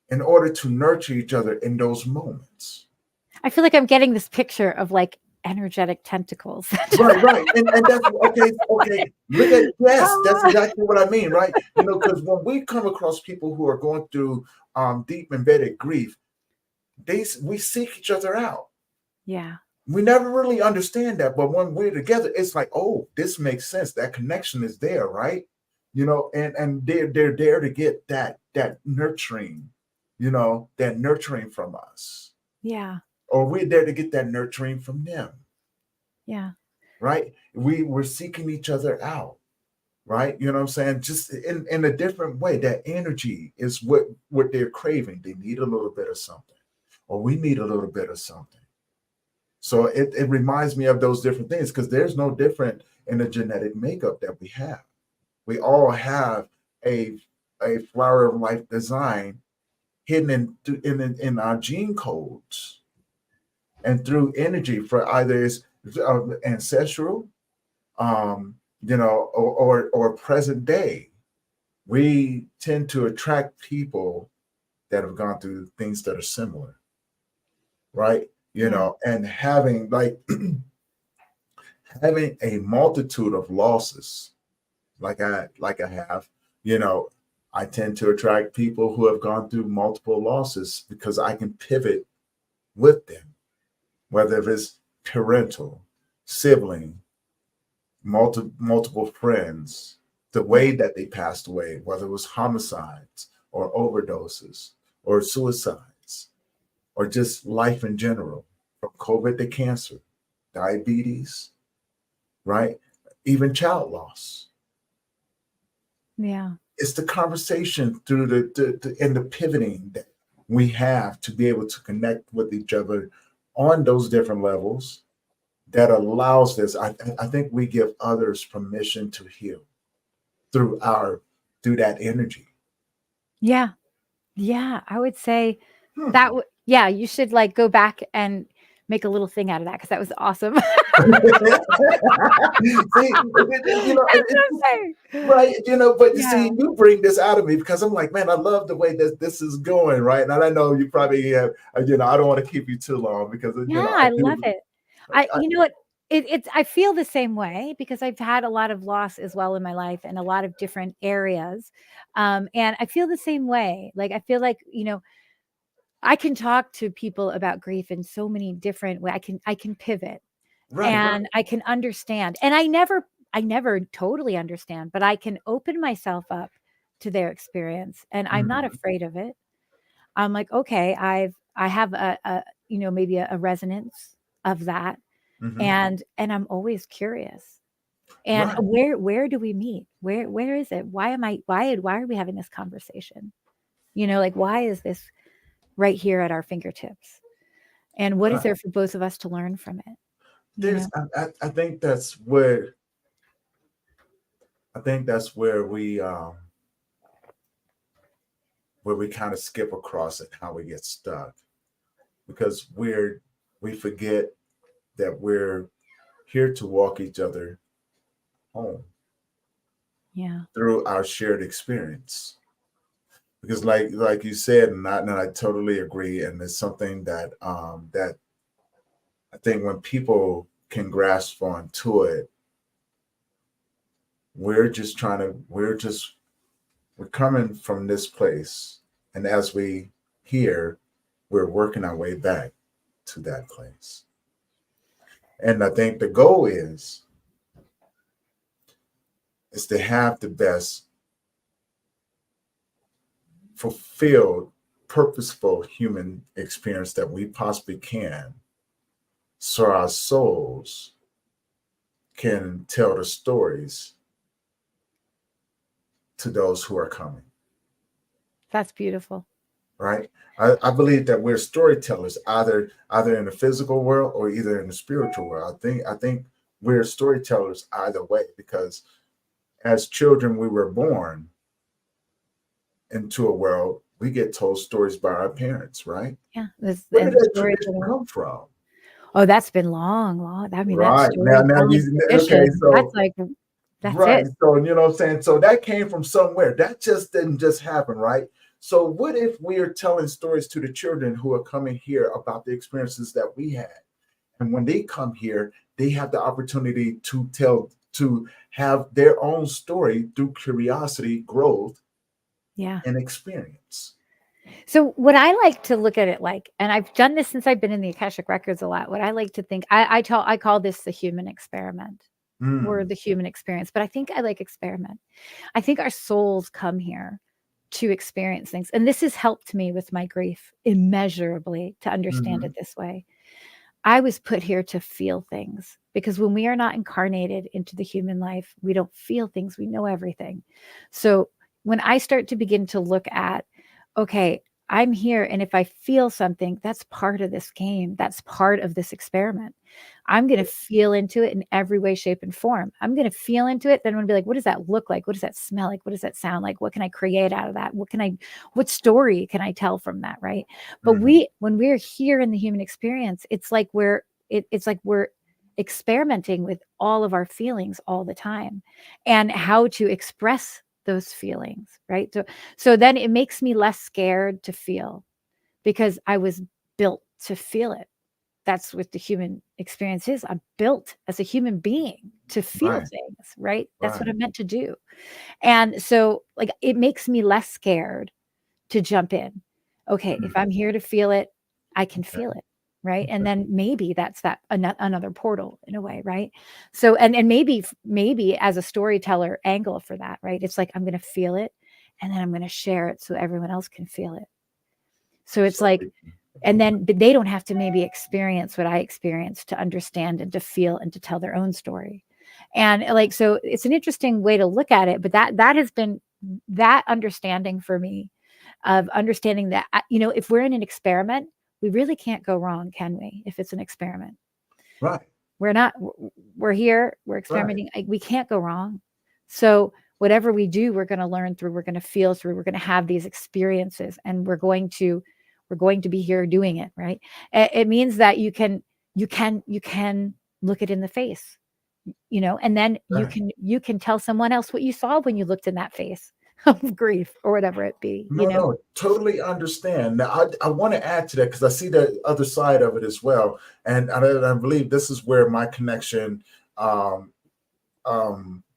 Speaker 1: in order to nurture each other in those moments.
Speaker 2: I feel like I'm getting this picture of like energetic tentacles.
Speaker 1: Right. And that's okay. Look at, yes, that's exactly what I mean, right? Because when we come across people who are going through deep embedded grief, we seek each other out.
Speaker 2: Yeah.
Speaker 1: We never really understand that, but when we're together, it's like, oh, this makes sense. That connection is there, right? And they're there to get that nurturing, that nurturing from us.
Speaker 2: Yeah.
Speaker 1: Or we're there to get that nurturing from them.
Speaker 2: Yeah.
Speaker 1: Right? We're seeking each other out, right? You know what I'm saying? Just in a different way. That energy is what they're craving. They need a little bit of something, or we need a little bit of something. So it reminds me of those different things, because there's no different in the genetic makeup that we have. We all have a flower of life design hidden in our gene codes, and through energy for either it's ancestral, or present day. We tend to attract people that have gone through things that are similar, right? You
Speaker 2: Yeah.
Speaker 1: know, and having like having a multitude of losses, like I have, you know, I tend to attract people who have gone through multiple losses because I can pivot with them, whether it's parental, sibling, multiple friends, the way that they passed away, whether it was homicides or overdoses or suicides or just life in general, from COVID to cancer, diabetes, right? Even child loss.
Speaker 2: Yeah.
Speaker 1: It's the conversation through and the pivoting that we have to be able to connect with each other on those different levels that allows this. I think we give others permission to heal through that energy.
Speaker 2: Yeah. Yeah. I would say
Speaker 1: Hmm.
Speaker 2: that yeah, you should like go back and make a little thing out of that because that was awesome.
Speaker 1: See, you know,
Speaker 2: That's what I'm saying.
Speaker 1: right? You know, but you
Speaker 2: Yeah.
Speaker 1: see, you bring this out of me because I'm like, man, I love the way that this is going, right? And I know you probably have, you know, I don't want to keep you too long because you
Speaker 2: Yeah,
Speaker 1: know I
Speaker 2: I love
Speaker 1: do.
Speaker 2: it.
Speaker 1: I,
Speaker 2: You know what? It's I feel the same way because I've had a lot of loss as well in my life in a lot of different areas. And I feel the same way. Like I feel like, you know, I can talk to people about grief in so many different ways. I can pivot
Speaker 1: right.
Speaker 2: and I can understand. And I never totally understand, but I can open myself up to their experience and I'm not
Speaker 1: Mhm,
Speaker 2: afraid of it. I'm like, okay, I have a you know, maybe a resonance of that
Speaker 1: mhm.
Speaker 2: and I'm always curious. And
Speaker 1: Right.
Speaker 2: where do we meet? Where is it? Why are we having this conversation? You know, like why is this right here at our fingertips? And what is
Speaker 1: Right.
Speaker 2: there for both of us to learn from it? You
Speaker 1: There's
Speaker 2: know?
Speaker 1: I think that's where where we kind of skip across it, how we get stuck. Because we forget that we're here to walk each other home
Speaker 2: Yeah.
Speaker 1: through our shared experience. Because like you said, and I totally agree, and it's something that that I think when people can grasp onto it, we're coming from this place, and as we hear, we're working our way back to that place. And I think the goal is to have the best fulfilled, purposeful human experience that we possibly can, so our souls can tell the stories to those who are coming.
Speaker 2: That's beautiful.
Speaker 1: Right? I believe that we're storytellers, either in the physical world or either in the spiritual world. I think we're storytellers either way because as children we were born into a world, we get told stories by our parents, right?
Speaker 2: Yeah.
Speaker 1: Where did
Speaker 2: And the
Speaker 1: that
Speaker 2: stories
Speaker 1: tradition come from?
Speaker 2: oh, that's been long, long. I mean, that
Speaker 1: Right. Now
Speaker 2: storytelling
Speaker 1: you okay,
Speaker 2: tradition,
Speaker 1: so
Speaker 2: that's like that's
Speaker 1: right.
Speaker 2: it.
Speaker 1: So you know what I'm saying? So that came from somewhere. That just didn't just happen, right? So what if we are telling stories to the children who are coming here about the experiences that we had? And when they come here, they have the opportunity to have their own story through curiosity, growth,
Speaker 2: Yeah.
Speaker 1: and experience.
Speaker 2: So what I like to look at it like, and I've done this since I've been in the Akashic Records a lot. What I like to think, I call this the human experiment or
Speaker 1: Mm,
Speaker 2: the human experience, but I think I like experiment. I think our souls come here to experience things. And this has helped me with my grief immeasurably to understand it
Speaker 1: mhm,
Speaker 2: this way. I was put here to feel things because when we are not incarnated into the human life, we don't feel things, we know everything. So when I start to begin to look at, okay, I'm here, and if I feel something, that's part of this game, that's part of this experiment. I'm going to feel into it in every way, shape, and form. I'm going to feel into it. Then I'm going to be like, what does that look like? What does that smell like? What does that sound like? What can I create out of that? What story can I tell from that? Right. But
Speaker 1: mhm.
Speaker 2: when we're here in the human experience, it's like it's like we're experimenting with all of our feelings all the time and how to express those feelings, right? So then it makes me less scared to feel because I was built to feel it. That's what the human experience is. I'm built as a human being to feel
Speaker 1: Right.
Speaker 2: things, right? That's what
Speaker 1: Right.
Speaker 2: I'm meant to do. And so like it makes me less scared to jump in. Okay, if
Speaker 1: Mm.
Speaker 2: I'm here to feel it, I can
Speaker 1: Okay.
Speaker 2: feel it, right? And
Speaker 1: Okay.
Speaker 2: then maybe that's that another portal in a way, right? So and maybe as a storyteller angle for that, right? It's like I'm going to feel it and then I'm going to share it so everyone else can feel it. So it's
Speaker 1: So
Speaker 2: like and then but they don't have to maybe experience what I experienced to understand and to feel and to tell their own story. And like so it's an interesting way to look at it, but that has been that understanding for me of understanding that if we're in an experiment, we really can't go wrong, can we? If it's an experiment.
Speaker 1: right.
Speaker 2: We're not we're here, we're
Speaker 1: Right.
Speaker 2: experimenting. We can't go wrong. So whatever we do, we're going to learn through, we're going to feel through, we're going to have these experiences and we're going to be here doing it, right? It means that you can look it in the face, and then
Speaker 1: Right.
Speaker 2: you can tell someone else what you saw when you looked in that face of grief or whatever it be,
Speaker 1: No, totally understand. Now, I want to add to that because I see the other side of it as well, and I believe this is where my connection um,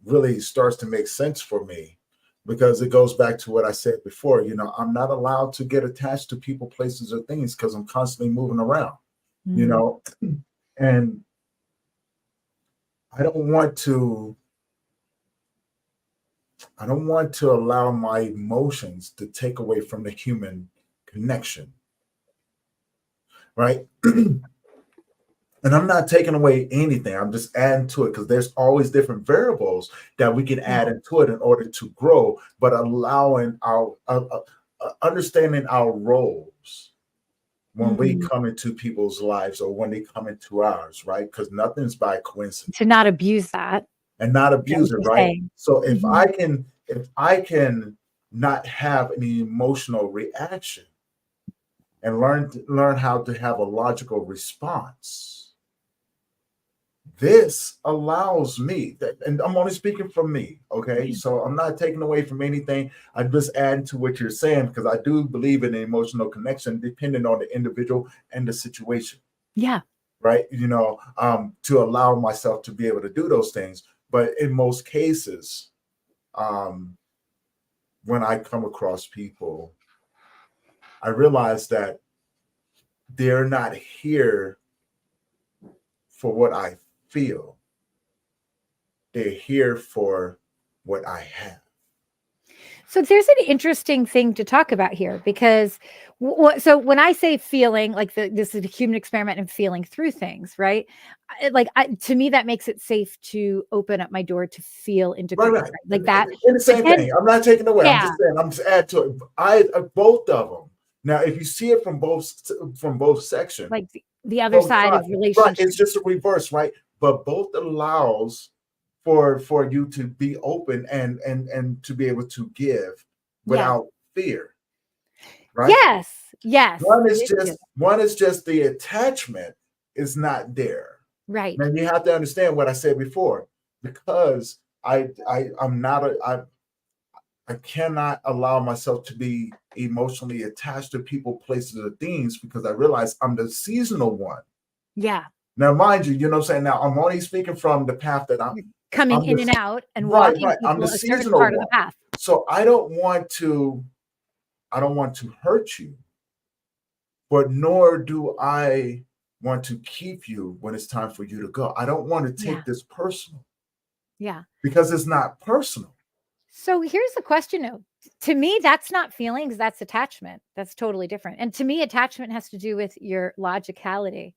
Speaker 1: really starts to make sense for me because it goes back to what I said before. I'm not allowed to get attached to people, places, or things because I'm constantly moving around. You
Speaker 2: Mm.
Speaker 1: know, and I don't want to. I don't want to allow my emotions to take away from the human connection, right? And I'm not taking away anything. I'm just adding to it because there's always different variables that we can
Speaker 2: Yeah.
Speaker 1: add into it in order to grow, but allowing our understanding our roles when we
Speaker 2: Mm.
Speaker 1: come into people's lives or when they come into ours, right? Because nothing's by
Speaker 2: To
Speaker 1: coincidence,
Speaker 2: not abuse that.
Speaker 1: and not
Speaker 2: Is that what
Speaker 1: abuse it,
Speaker 2: you're
Speaker 1: right?
Speaker 2: saying?
Speaker 1: So
Speaker 2: Mhm.
Speaker 1: if I can not have an emotional reaction and learn how to have a logical response, this allows me that, and I'm only speaking from me, okay?
Speaker 2: Yeah.
Speaker 1: So I'm not taking away from anything. I'm just adding to what you're saying because I do believe in the emotional connection depending on the individual and the situation,
Speaker 2: Yeah.
Speaker 1: right? To allow myself to be able to do those things. But in most cases, um, when I come across people, I realize that they're not here for what I feel. They're here for what I have.
Speaker 2: So there's an interesting thing to talk about here because so when I say feeling like this is a human experiment and feeling through things, right? To me that makes it safe to open up my door to feel into
Speaker 1: Right,
Speaker 2: grief,
Speaker 1: right.
Speaker 2: right? Like that.
Speaker 1: And the
Speaker 2: But
Speaker 1: same
Speaker 2: then,
Speaker 1: thing. I'm not taking away. I'm
Speaker 2: yeah,
Speaker 1: just saying. I'm just add to it. I both of them. Now, if you see it from both sections,
Speaker 2: like the other
Speaker 1: both
Speaker 2: side of
Speaker 1: sides, right?
Speaker 2: relationship.
Speaker 1: It's just a reverse, right? But both allows for you to be open and to be able to give
Speaker 2: Yeah.
Speaker 1: without fear, right?
Speaker 2: Yes. Yes.
Speaker 1: One
Speaker 2: It
Speaker 1: is
Speaker 2: is good.
Speaker 1: just the attachment is not there.
Speaker 2: Right.
Speaker 1: Now you have to understand what I said before because I'm not I cannot allow myself to be emotionally attached to people, places, or things because I realize I'm the seasonal one.
Speaker 2: Yeah.
Speaker 1: Now, mind you, you know what I'm saying? Now I'm only speaking from the path that
Speaker 2: You're coming
Speaker 1: I'm
Speaker 2: in and
Speaker 1: the
Speaker 2: out and
Speaker 1: right,
Speaker 2: walking
Speaker 1: right. I'm
Speaker 2: people
Speaker 1: the
Speaker 2: a certain
Speaker 1: seasonal
Speaker 2: part of the
Speaker 1: one.
Speaker 2: path.
Speaker 1: So I don't want to hurt you, but nor do I want to keep you when it's time for you to go. I don't want to
Speaker 2: Yeah.
Speaker 1: take this personal
Speaker 2: Yeah.
Speaker 1: because it's not personal.
Speaker 2: So here's the question though. To me, that's not feelings, that's attachment. That's totally different. And to me, attachment has to do with your logicality.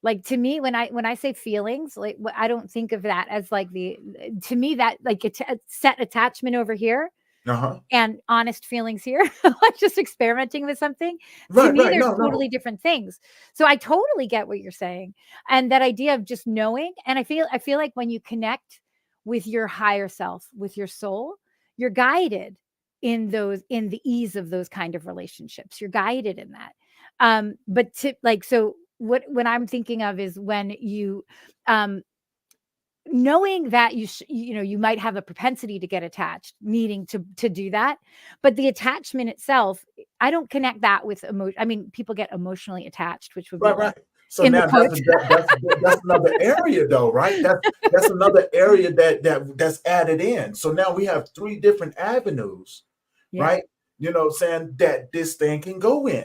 Speaker 2: Like to me, when I say feelings, like I don't think of that as like to me that like a set attachment over here
Speaker 1: Uh-huh.
Speaker 2: and honest feelings here, like just experimenting with something. To
Speaker 1: Right,
Speaker 2: me,
Speaker 1: right.
Speaker 2: they're
Speaker 1: No, no.
Speaker 2: totally different things. So I totally get what you're saying. And that idea of just knowing. And I feel like when you connect with your higher self, with your soul, you're guided in the ease of those kind of relationships. You're guided in that. But to like, so what I'm thinking of is when you um knowing that you might have a propensity to get attached, needing to do that, but the attachment itself, I don't connect that with emotion. I mean, people get emotionally attached, which would be
Speaker 1: Right,
Speaker 2: like
Speaker 1: right. So
Speaker 2: in the
Speaker 1: now
Speaker 2: quotes.
Speaker 1: that's another area though, right? That's another area that's added in. So now we have three different avenues,
Speaker 2: Yeah.
Speaker 1: right? You know what I'm saying, that this thing can go in.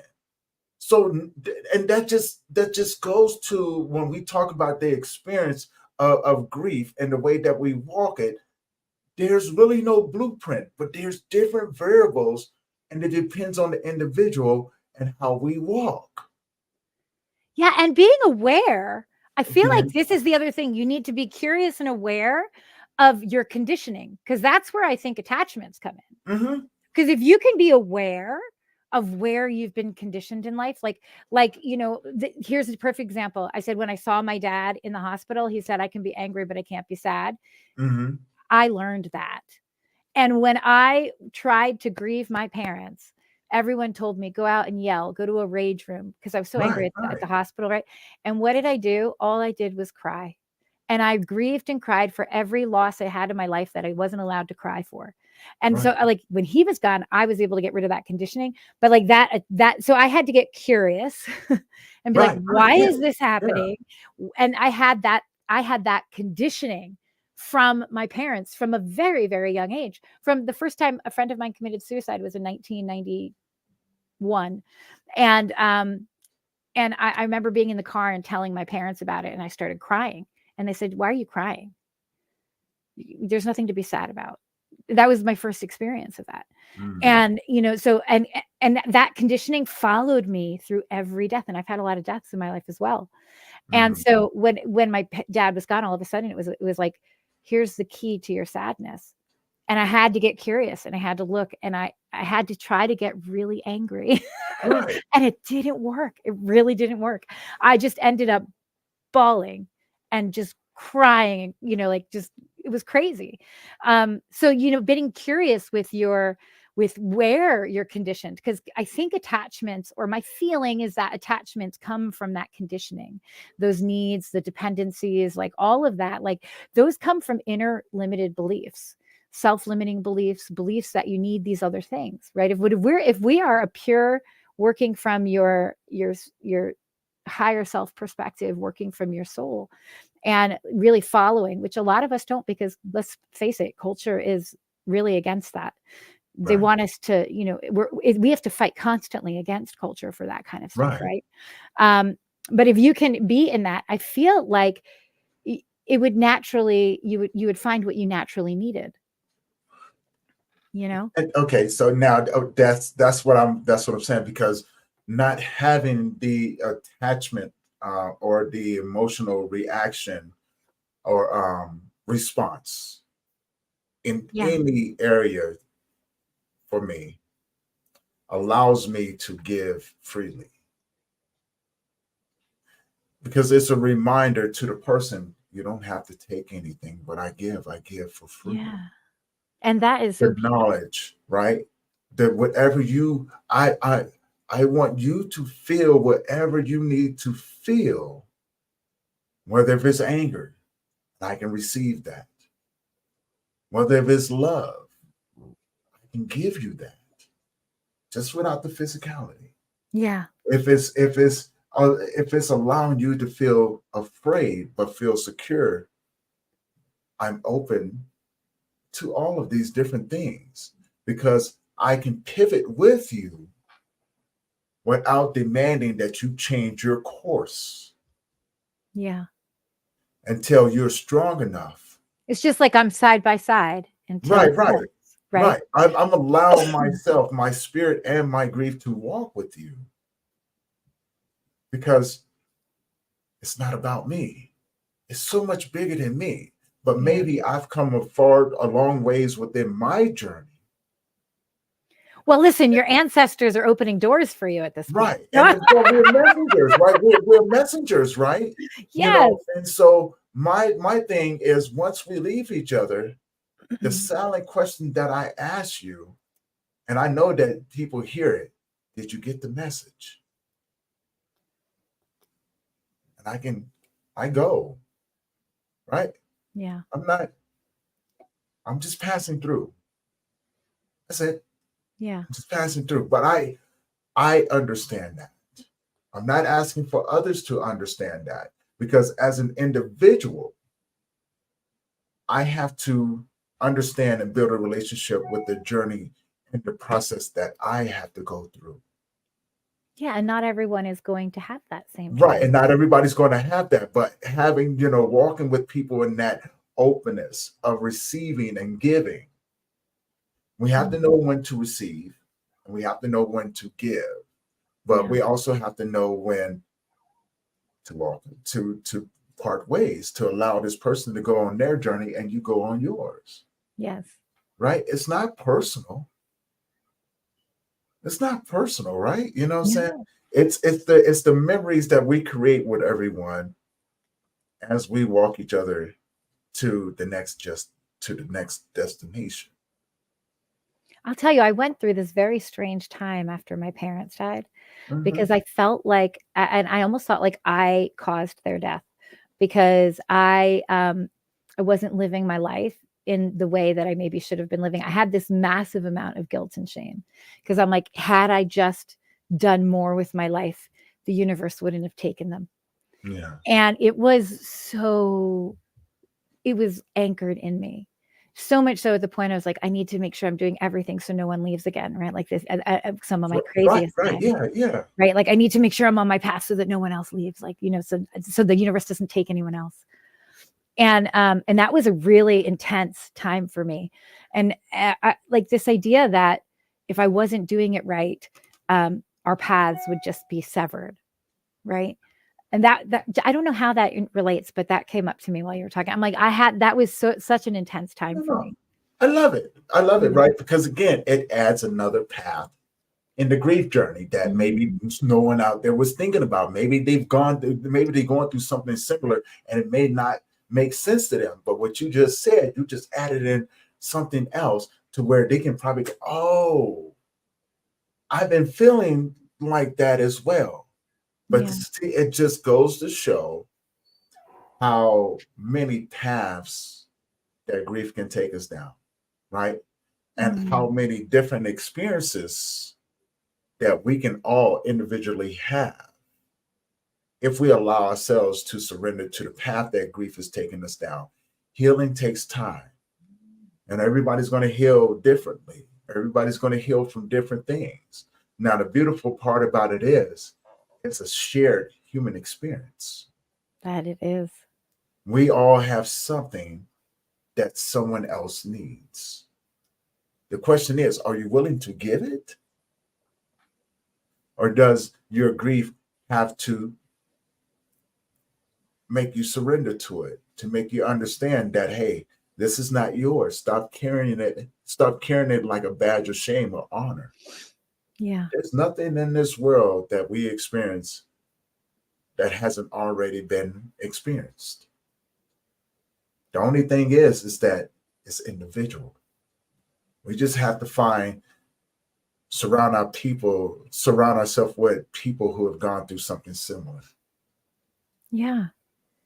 Speaker 1: So and that just goes to when we talk about the experience of grief and the way that we walk it, there's really no blueprint, but there's different variables, and it depends on the individual and how we walk.
Speaker 2: Yeah, and being aware, I feel like
Speaker 1: Mhm.
Speaker 2: this is the other thing. You need to be curious and aware of your conditioning, because that's where I think attachments come in.
Speaker 1: Mhm.
Speaker 2: Because if you can be aware of where you've been conditioned in life, here's a perfect example. I said, when I saw my dad in the hospital, he said, I can be angry, but I can't be sad.
Speaker 1: Mhm.
Speaker 2: I learned that. And when I tried to grieve my parents, everyone told me, go out and yell, go to a rage room, because I was so angry
Speaker 1: Right,
Speaker 2: at the
Speaker 1: right,
Speaker 2: hospital, right? And what did I do? All I did was cry. And I grieved and cried for every loss I had in my life that I wasn't allowed to cry for. And so
Speaker 1: right,
Speaker 2: like when he was gone, I was able to get rid of that conditioning. But like so I had to get curious and be like,
Speaker 1: right, right.
Speaker 2: why
Speaker 1: Yeah,
Speaker 2: is this
Speaker 1: yeah.
Speaker 2: happening? And I had that conditioning from my parents from a very, very young age. From the first time a friend of mine committed suicide was in 1991. And I remember being in the car and telling my parents about it, and I started crying. And they said, why are you crying? There's nothing to be sad about. That was my first experience of that.
Speaker 1: Mm,
Speaker 2: And, so, and that conditioning followed me through every death. And I've had a lot of deaths in my life as well. And
Speaker 1: mhm.
Speaker 2: so when my dad was gone, all of a sudden it was like, here's the key to your sadness. And I had to get curious, and I had to look, and I had to try to get really angry.
Speaker 1: Right.
Speaker 2: And it didn't work. It really didn't work. I just ended up bawling and just crying, like just it was crazy. So being curious with where you're conditioned, because I think attachments, or my feeling is that attachments come from that conditioning, those needs, the dependencies, like all of that, like those come from inner limited beliefs, self-limiting beliefs that you need these other things, right? If we are a pure, working from your higher self perspective, working from your soul, and really following, which a lot of us don't, because let's face it, culture is really against that. They
Speaker 1: Right,
Speaker 2: want us to, we have to fight constantly against culture for that kind of stuff,
Speaker 1: right.
Speaker 2: right? um but if you can be in that, I feel like it would naturally, you would find what you naturally needed, you know.
Speaker 1: And okay, so now that's what I'm saying, because not having the attachment or the emotional reaction or response in
Speaker 2: Yeah.
Speaker 1: any area for me allows me to give freely, because it's a reminder to the person, you don't have to take anything, but I give for free.
Speaker 2: Yeah. And that is so
Speaker 1: The
Speaker 2: beautiful.
Speaker 1: knowledge, right? That whatever I want you to feel whatever you need to feel, whether if it's anger, I can receive that. Whether if it's love, I can give you that, just without the physicality.
Speaker 2: Yeah.
Speaker 1: If it's allowing you to feel afraid but feel secure, I'm open to all of these different things, because I can pivot with you without demanding that you change your course
Speaker 2: Yeah.
Speaker 1: until you're strong enough.
Speaker 2: It's just like I'm side by side until
Speaker 1: Right,
Speaker 2: it
Speaker 1: right,
Speaker 2: works, right?
Speaker 1: right. I'm allowing myself, my spirit, and my grief to walk with you, because it's not about me. It's so much bigger than me. But
Speaker 2: Yeah.
Speaker 1: maybe I've come a long ways within my journey.
Speaker 2: Well, listen, your ancestors are opening doors for you at this point.
Speaker 1: Right. And then so we're messengers, right? We're messengers, right?
Speaker 2: Yes.
Speaker 1: And so my thing is, once we leave each other, the silent question that I ask you, and I know that people hear it, did you get the message? And I go, right?
Speaker 2: Yeah.
Speaker 1: I'm just passing through. That's it.
Speaker 2: Yeah.
Speaker 1: I'm just passing through. But I understand that. I'm not asking for others to understand that, because as an individual, I have to understand and build a relationship with the journey and the process that I have to go through.
Speaker 2: Yeah. And not everyone is going to have that same
Speaker 1: Right.
Speaker 2: journey.
Speaker 1: And not everybody's going to have that, but having, walking with people in that openness of receiving and giving, we have to know when to receive and we have to know when to give, but
Speaker 2: Yeah.
Speaker 1: we also have to know when to walk, to part ways, to allow this person to go on their journey and you go on yours.
Speaker 2: Yes.
Speaker 1: Right? It's not personal. It's not personal, right? You know what I'm saying?
Speaker 2: No.
Speaker 1: It's the memories that we create with everyone as we walk each other to the next destination.
Speaker 2: I'll tell you, I went through this very strange time after my parents died
Speaker 1: Mhm.
Speaker 2: because I felt like, and I almost felt like I caused their death because I wasn't living my life in the way that I maybe should have been living. I had this massive amount of guilt and shame because I'm like, had I just done more with my life, the universe wouldn't have taken them.
Speaker 1: Yeah.
Speaker 2: And it was anchored in me. So much so at the point I was like, I need to make sure I'm doing everything so no one leaves again, right? Like this at some of my craziest
Speaker 1: Right.
Speaker 2: times.
Speaker 1: Yeah.
Speaker 2: Right. Like I need to make sure I'm on my path so that no one else leaves. Like, so the universe doesn't take anyone else. And that was a really intense time for me. And I like this idea that if I wasn't doing it right, our paths would just be severed. Right. And that I don't know how that relates, but that came up to me while you were talking. I'm like, that was such an intense time for me.
Speaker 1: I love it. Right? Because again, it adds another path in the grief journey that maybe no one out there was thinking about. Maybe they're going through something similar and it may not make sense to them. But what you just said, you just added in something else to where they can probably go, oh, I've been feeling like that as well. But it just goes to show how many paths that grief can take us down, right? And how many different experiences that we can all individually have if we allow ourselves to surrender to the path that grief is taking us down. Healing takes time, and everybody's going to heal differently. Everybody's going to heal from different things. Now, the beautiful part about it is it's a shared human experience.
Speaker 2: That it is.
Speaker 1: We all have something that someone else needs. The question is, are you willing to give it? Or does your grief have to make you surrender to it, to make you understand that, hey, this is not yours. Stop carrying it. Stop carrying it like a badge of shame or honor.
Speaker 2: Yeah.
Speaker 1: There's nothing in this world that we experience that hasn't already been experienced. The only thing is that it's individual. We just have to surround ourselves with people who have gone through something similar.
Speaker 2: Yeah.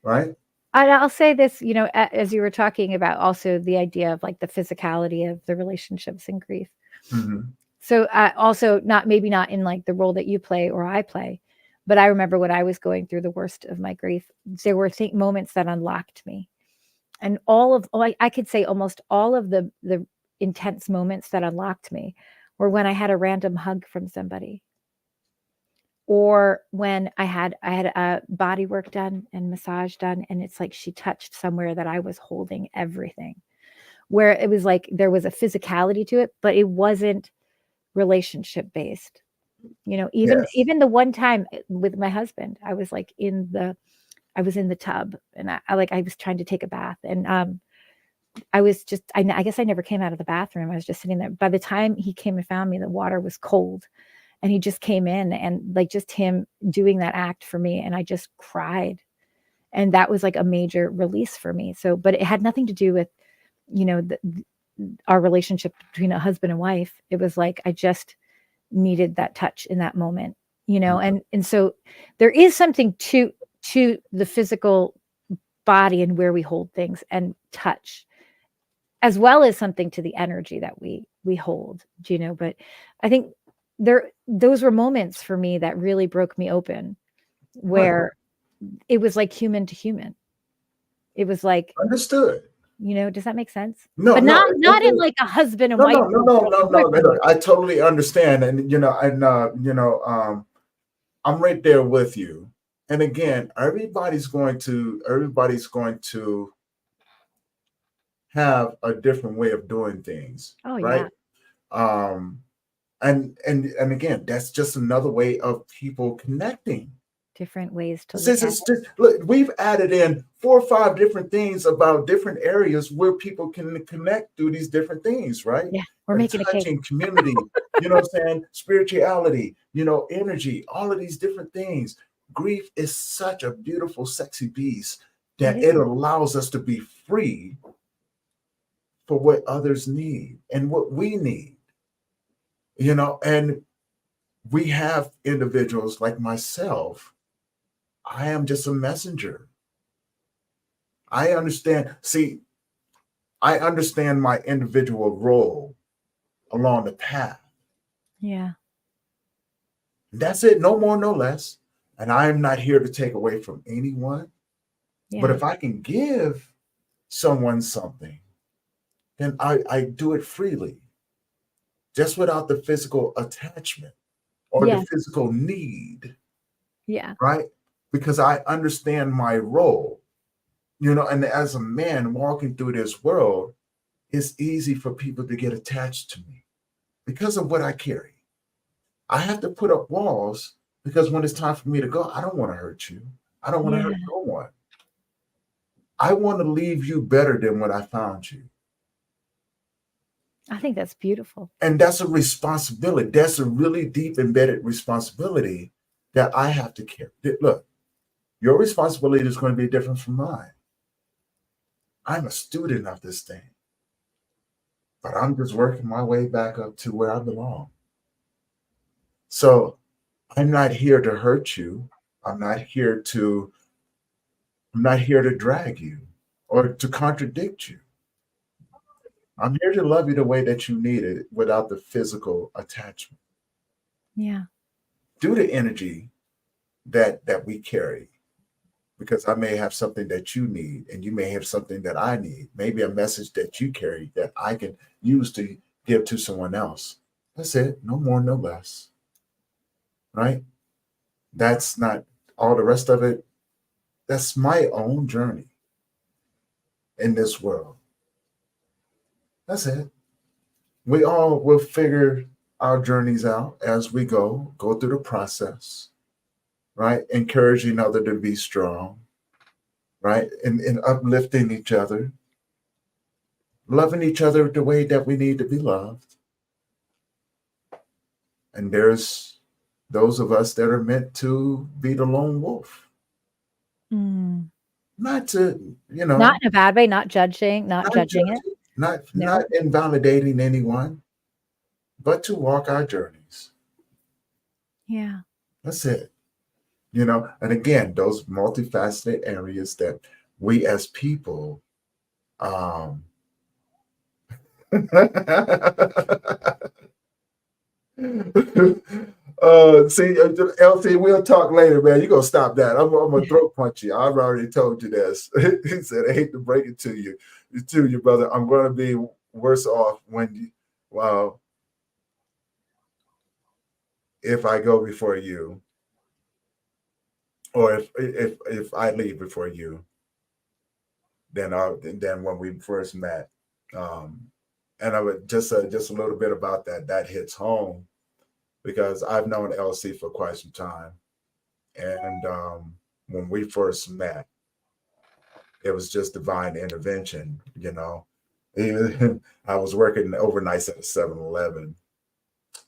Speaker 1: Right?
Speaker 2: I'll say this, as you were talking about also the idea of like the physicality of the relationships in grief.
Speaker 1: Mm-hmm.
Speaker 2: So also maybe not in like the role that you play or I play, but I remember when I was going through the worst of my grief, there were moments that unlocked me. And I could say almost all of the intense moments that unlocked me were when I had a random hug from somebody, or when I had a body work done and massage done, and it's like she touched somewhere that I was holding everything, where it was like there was a physicality to it, but it wasn't relationship based. Even the one time with my husband, I was like in the tub, and I was trying to take a bath, and I was just, I guess I never came out of the bathroom. I was just sitting there. By the time he came and found me, the water was cold, and he just came in, and like just him doing that act for me, and I just cried, and that was like a major release for me. So, but it had nothing to do with, our relationship between a husband and wife. It was like I just needed that touch in that moment, and so there is something to the physical body and where we hold things and touch, as well as something to the energy that we hold, but I think those were moments for me that really broke me open,
Speaker 1: Right.
Speaker 2: where it was like human to human. It was like,
Speaker 1: Understood.
Speaker 2: does that make sense?
Speaker 1: No,
Speaker 2: But
Speaker 1: no,
Speaker 2: not in like a husband and
Speaker 1: no,
Speaker 2: wife.
Speaker 1: no, no, no, no, no, no. I totally understand, and I'm right there with you. And again, everybody's going to have a different way of doing things,
Speaker 2: Oh
Speaker 1: right?
Speaker 2: yeah,
Speaker 1: And again, that's just another way of people connecting.
Speaker 2: different ways to
Speaker 1: This
Speaker 2: look at
Speaker 1: is just, look, we've added in 4 or 5 different things about different areas where people can connect through these different things, right?
Speaker 2: Yeah, we're
Speaker 1: And
Speaker 2: making a cake.
Speaker 1: touching community, you know what I'm saying? Spirituality, energy, all of these different things. Grief is such a beautiful, sexy beast that
Speaker 2: It
Speaker 1: it
Speaker 2: is.
Speaker 1: allows us to be free for what others need and what we need, and we have individuals like myself. I am just a messenger. I understand. See, I understand my individual role along the path.
Speaker 2: Yeah.
Speaker 1: That's it. No more, no less. And I am not here to take away from anyone. But
Speaker 2: Yeah.
Speaker 1: if I can give someone something, then I do it freely, just without the physical attachment or the
Speaker 2: Yeah.
Speaker 1: physical need,
Speaker 2: Yeah.
Speaker 1: right? Because I understand my role, and as a man walking through this world, it's easy for people to get attached to me because of what I carry. I have to put up walls because when it's time for me to go, I don't want to hurt you. I don't want to
Speaker 2: Yeah.
Speaker 1: hurt no one. I want to leave you better than when I found you.
Speaker 2: I think that's beautiful.
Speaker 1: And that's a responsibility. That's a really deep embedded responsibility that I have to carry. Look, your responsibility is going to be different from mine. I'm a student of this thing, but I'm just working my way back up to where I belong. So I'm not here to hurt you. I'm not here to I'm not here to drag you or to contradict you. I'm here to love you the way that you need it without the physical attachment.
Speaker 2: Yeah.
Speaker 1: Do the energy that we carry, because I may have something that you need and you may have something that I need. Maybe a message that you carry that I can use to give to someone else. That's it. No more, no less. Right? That's not all the rest of it. That's my own journey in this world. That's it. We all will figure our journeys out as we go through the process, right? Encouraging other to be strong, right? And uplifting each other, loving each other the way that we need to be loved. And there's those of us that are meant to be the lone wolf,
Speaker 2: Mm.
Speaker 1: not to,
Speaker 2: Not in a bad way, not judging it.
Speaker 1: not
Speaker 2: No.
Speaker 1: invalidating anyone, but to walk our journeys.
Speaker 2: Yeah.
Speaker 1: That's it. And again, those multifaceted areas that we as people, um see, LC, we'll talk later, man. You're gonna stop that. I'm gonna throat punch you. I've already told you this. He said, I hate to break it to you, brother. I'm gonna be worse off well, if I go before you, or if I leave before you, than when we first met. And I would just a little bit about that hits home, because I've known LC for quite some time. And when we first met, it was just divine intervention. I was working overnights at a 7-Eleven.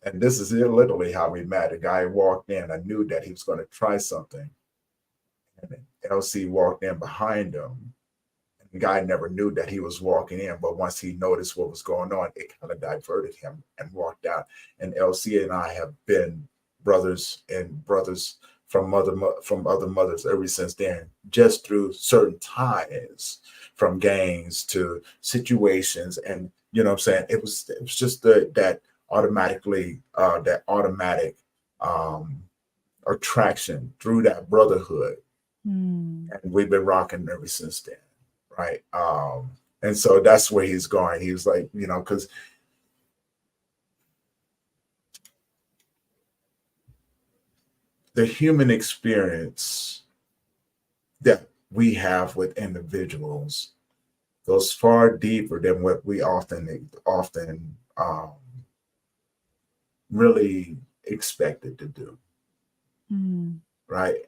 Speaker 1: And this is literally how we met. A guy walked in. I knew that he was going to try something. And LC walked in behind him. And the guy never knew that he was walking in, but once he noticed what was going on, it kind of diverted him and walked out. And LC and I have been brothers from other mothers ever since then, just through certain ties, from games to situations. And you know what I'm saying, it was just that automatic um attraction through that brotherhood.
Speaker 2: Mm.
Speaker 1: And we've been rocking ever since then, right? And so that's where he's going. He was like, you know, because the human experience that we have with individuals goes far deeper than what we often really expected to do,
Speaker 2: Mm.
Speaker 1: right?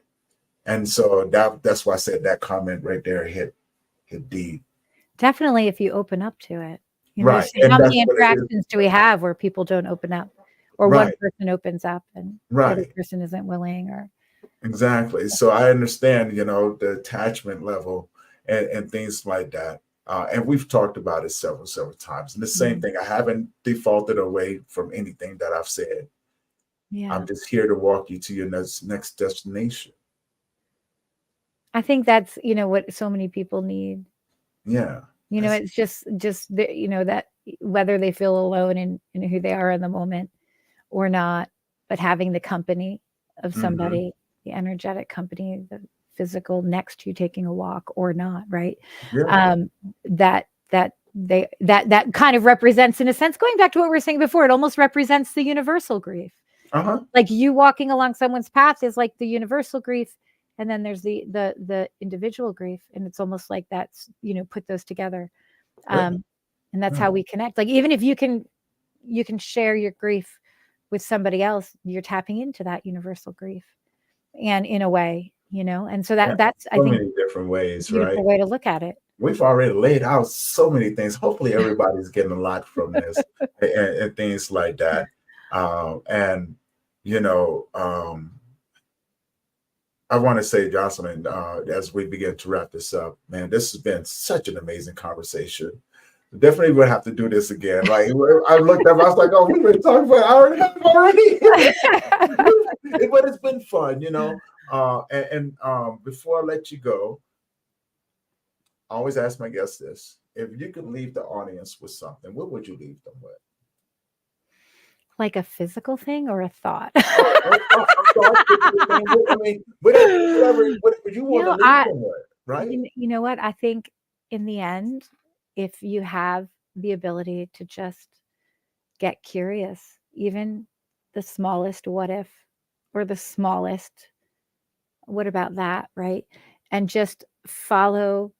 Speaker 1: And so that's why I said that comment right there hit deep.
Speaker 2: Definitely, if you open up to it.
Speaker 1: Right.
Speaker 2: How
Speaker 1: And that's
Speaker 2: many
Speaker 1: what it is.
Speaker 2: interactions do we have where people don't open up, or one
Speaker 1: Right.
Speaker 2: person opens up and the other
Speaker 1: Right.
Speaker 2: person isn't willing? Or
Speaker 1: Exactly. So I understand, you know, the attachment level and things like that. And we've talked about it several times. And the same thing, I haven't defaulted away from anything that I've said.
Speaker 2: yeah,
Speaker 1: I'm just here to walk you to your next destination.
Speaker 2: I think that's what so many people need.
Speaker 1: Yeah.
Speaker 2: It's just that whether they feel alone in who they are in the moment or not, but having the company of somebody, the energetic company, the physical next to you, taking a walk or not, right?
Speaker 1: Yeah.
Speaker 2: That kind of represents, in a sense, going back to what we were saying before, it almost represents the universal grief.
Speaker 1: Uh-huh.
Speaker 2: Like you walking along someone's path is like the universal grief, and then there's the individual grief, and it's almost like that's put those together.
Speaker 1: Yeah.
Speaker 2: And that's
Speaker 1: Yeah.
Speaker 2: how we connect. Like even if you can share your grief with somebody else, you're tapping into that universal grief, and in a way, and so
Speaker 1: Yeah.
Speaker 2: that's I
Speaker 1: So
Speaker 2: think
Speaker 1: many different
Speaker 2: a
Speaker 1: ways,
Speaker 2: beautiful
Speaker 1: right?
Speaker 2: way to look at it.
Speaker 1: We've already laid out so many things. Hopefully everybody's getting a lot from this and things like that. And you know, I want to say, Jocelyn, as we begin to wrap this up, man, this has been such an amazing conversation. Definitely would have to do this again. Like I looked up, I was like, oh, we've been talking for an hour and a half already. But it's been fun, you know. Before I let you go, I always ask my guests this: if you could leave the audience with something, what would you leave them with?
Speaker 2: Like a physical thing or a thought?
Speaker 1: I mean, whatever you want to leave them with, right?
Speaker 2: You know what? I think in the end, if you have the ability to just get curious, even the smallest what if, or the smallest what about that, right? And just follow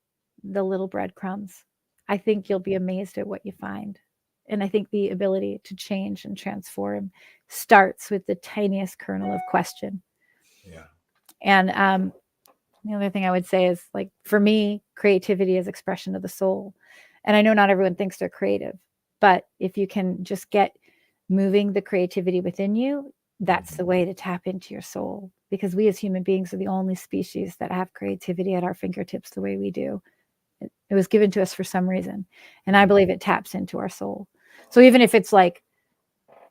Speaker 2: the little breadcrumbs. I think you'll be amazed at what you find. And I think the ability to change and transform starts with the tiniest kernel of question.
Speaker 1: Yeah.
Speaker 2: And the other thing I would say is, like, for me, creativity is expression of the soul. And I know not everyone thinks they're creative, but if you can just get moving the creativity within you, that's the way to tap into your soul. Because we as human beings are the only species that have creativity at our fingertips the way we do. It was given to us for some reason. And I believe it taps into our soul. So even if it's like,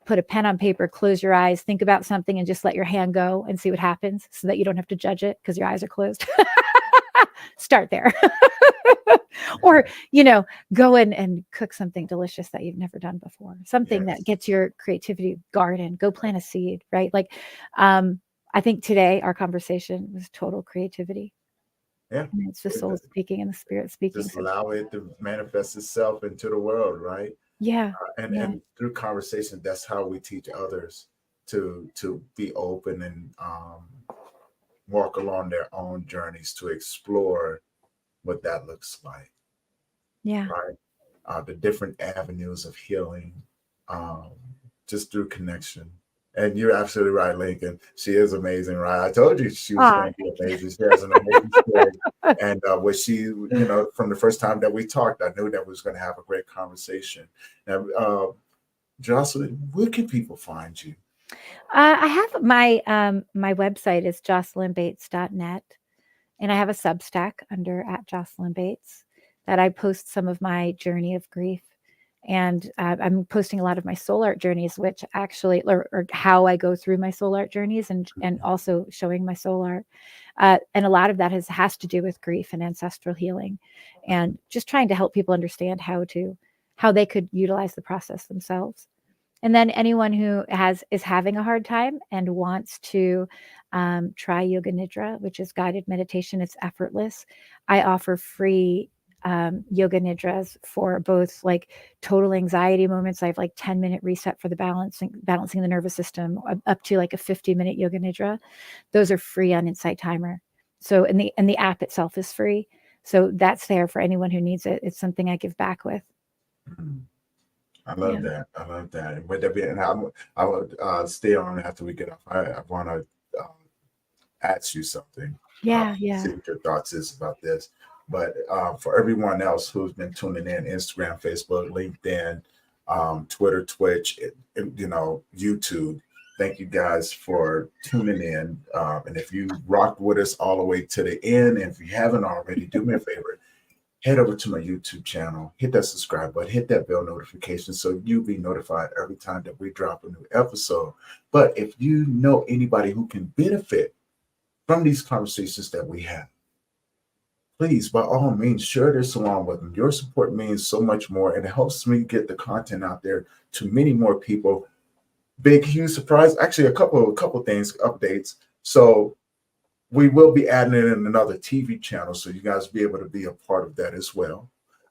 Speaker 2: put a pen on paper, close your eyes, think about something, and just let your hand go and see what happens, so that you don't have to judge it because your eyes are closed. Start there. Or, go in and cook something delicious that you've never done before. Something that gets your creativity garden. Go plant a seed, right? Like, I think today our conversation was total creativity.
Speaker 1: Yeah.
Speaker 2: And it's the soul speaking and the spirit speaking.
Speaker 1: Just allow it to manifest itself into the world, right?
Speaker 2: Yeah.
Speaker 1: And through conversation, that's how we teach others to be open and walk along their own journeys to explore what that looks like.
Speaker 2: Yeah.
Speaker 1: Right. The different avenues of healing, just through connection. And you're absolutely right, Lincoln. She is amazing, right? I told you she was going to be amazing. She has an amazing story. And what she, from the first time that we talked, I knew that we was going to have a great conversation. Now, Jocelyn, where can people find you?
Speaker 2: I have my website is jocelynbates.net, and I have a Substack under @JocelynBates that I post some of my journey of grief And I'm posting a lot of my soul art journeys, which actually, or how I go through my soul art journeys, and also showing my soul art. And a lot of that has to do with grief and ancestral healing, and just trying to help people understand how they could utilize the process themselves. And then anyone who is having a hard time and wants to try Yoga Nidra, which is guided meditation, it's effortless. I offer free Yoga Nidras for both like total anxiety moments. I have like 10-minute reset for the balancing the nervous system, up to like a 50-minute Yoga Nidra. Those are free on Insight Timer. So and the app itself is free. So that's there for anyone who needs it. It's something I give back with.
Speaker 1: I love that. I love that. And with that being, I would stay on after we get off. I want to ask you something.
Speaker 2: Yeah.
Speaker 1: See what your thoughts is about this. But for everyone else who's been tuning in, Instagram, Facebook, LinkedIn, Twitter, Twitch, YouTube, thank you guys for tuning in. And if you rocked with us all the way to the end, and if you haven't already, do me a favor. Head over to my YouTube channel, hit that subscribe button, hit that bell notification so you'll be notified every time that we drop a new episode. But if you know anybody who can benefit from these conversations that we have, please, by all means, share this along with them. Your support means so much more, and it helps me get the content out there to many more people. Big, huge surprise. Actually, a couple things, updates. So we will be adding in another TV channel, so you guys will be able to be a part of that as well.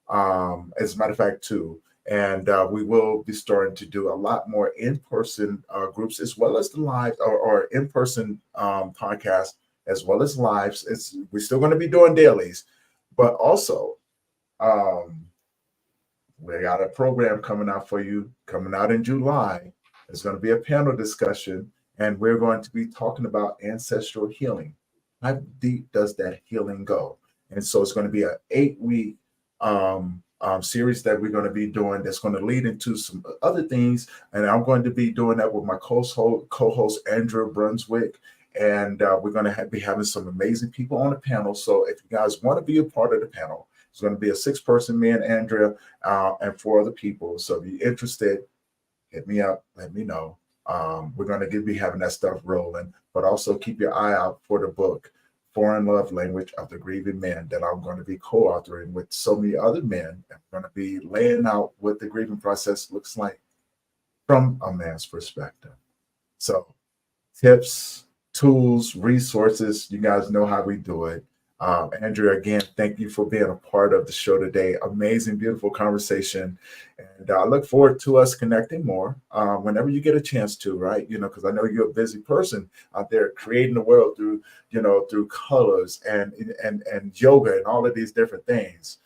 Speaker 1: As a matter of fact, too. And we will be starting to do a lot more in-person groups, as well as the live or in-person podcasts, as well as lives. We're still going to be doing dailies, but also we got a program coming out for you, coming out in July. It's going to be a panel discussion, and we're going to be talking about ancestral healing. How deep does that healing go? And so it's going to be an 8-week series that we're going to be doing that's going to lead into some other things. And I'm going to be doing that with my co-host Andrew Brunswick. And we're going to be having some amazing people on the panel. So if you guys want to be a part of the panel, it's going to be a 6-person, me and Andrea, and 4 other people. So if you're interested, hit me up, let me know. We're going to be having that stuff rolling, but also keep your eye out for the book, Foreign Love Language of the Grieving Man, that I'm going to be co-authoring with so many other men. I'm going to be laying out what the grieving process looks like from a man's perspective. So tips, tools, resources, you guys know how we do it. Andrea, again, thank you for being a part of the show today. Amazing, beautiful conversation. And I look forward to us connecting more whenever you get a chance to, right? Because I know you're a busy person out there creating the world through colors and yoga and all of these different things.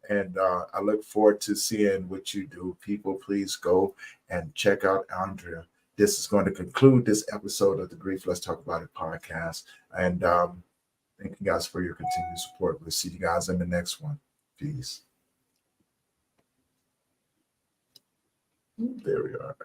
Speaker 1: And I look forward to seeing what you do. People, please go and check out Andrea. This is going to conclude this episode of the Grief Let's Talk About It podcast. And thank you guys for your continued support. We'll see you guys in the next one. Peace. There we are.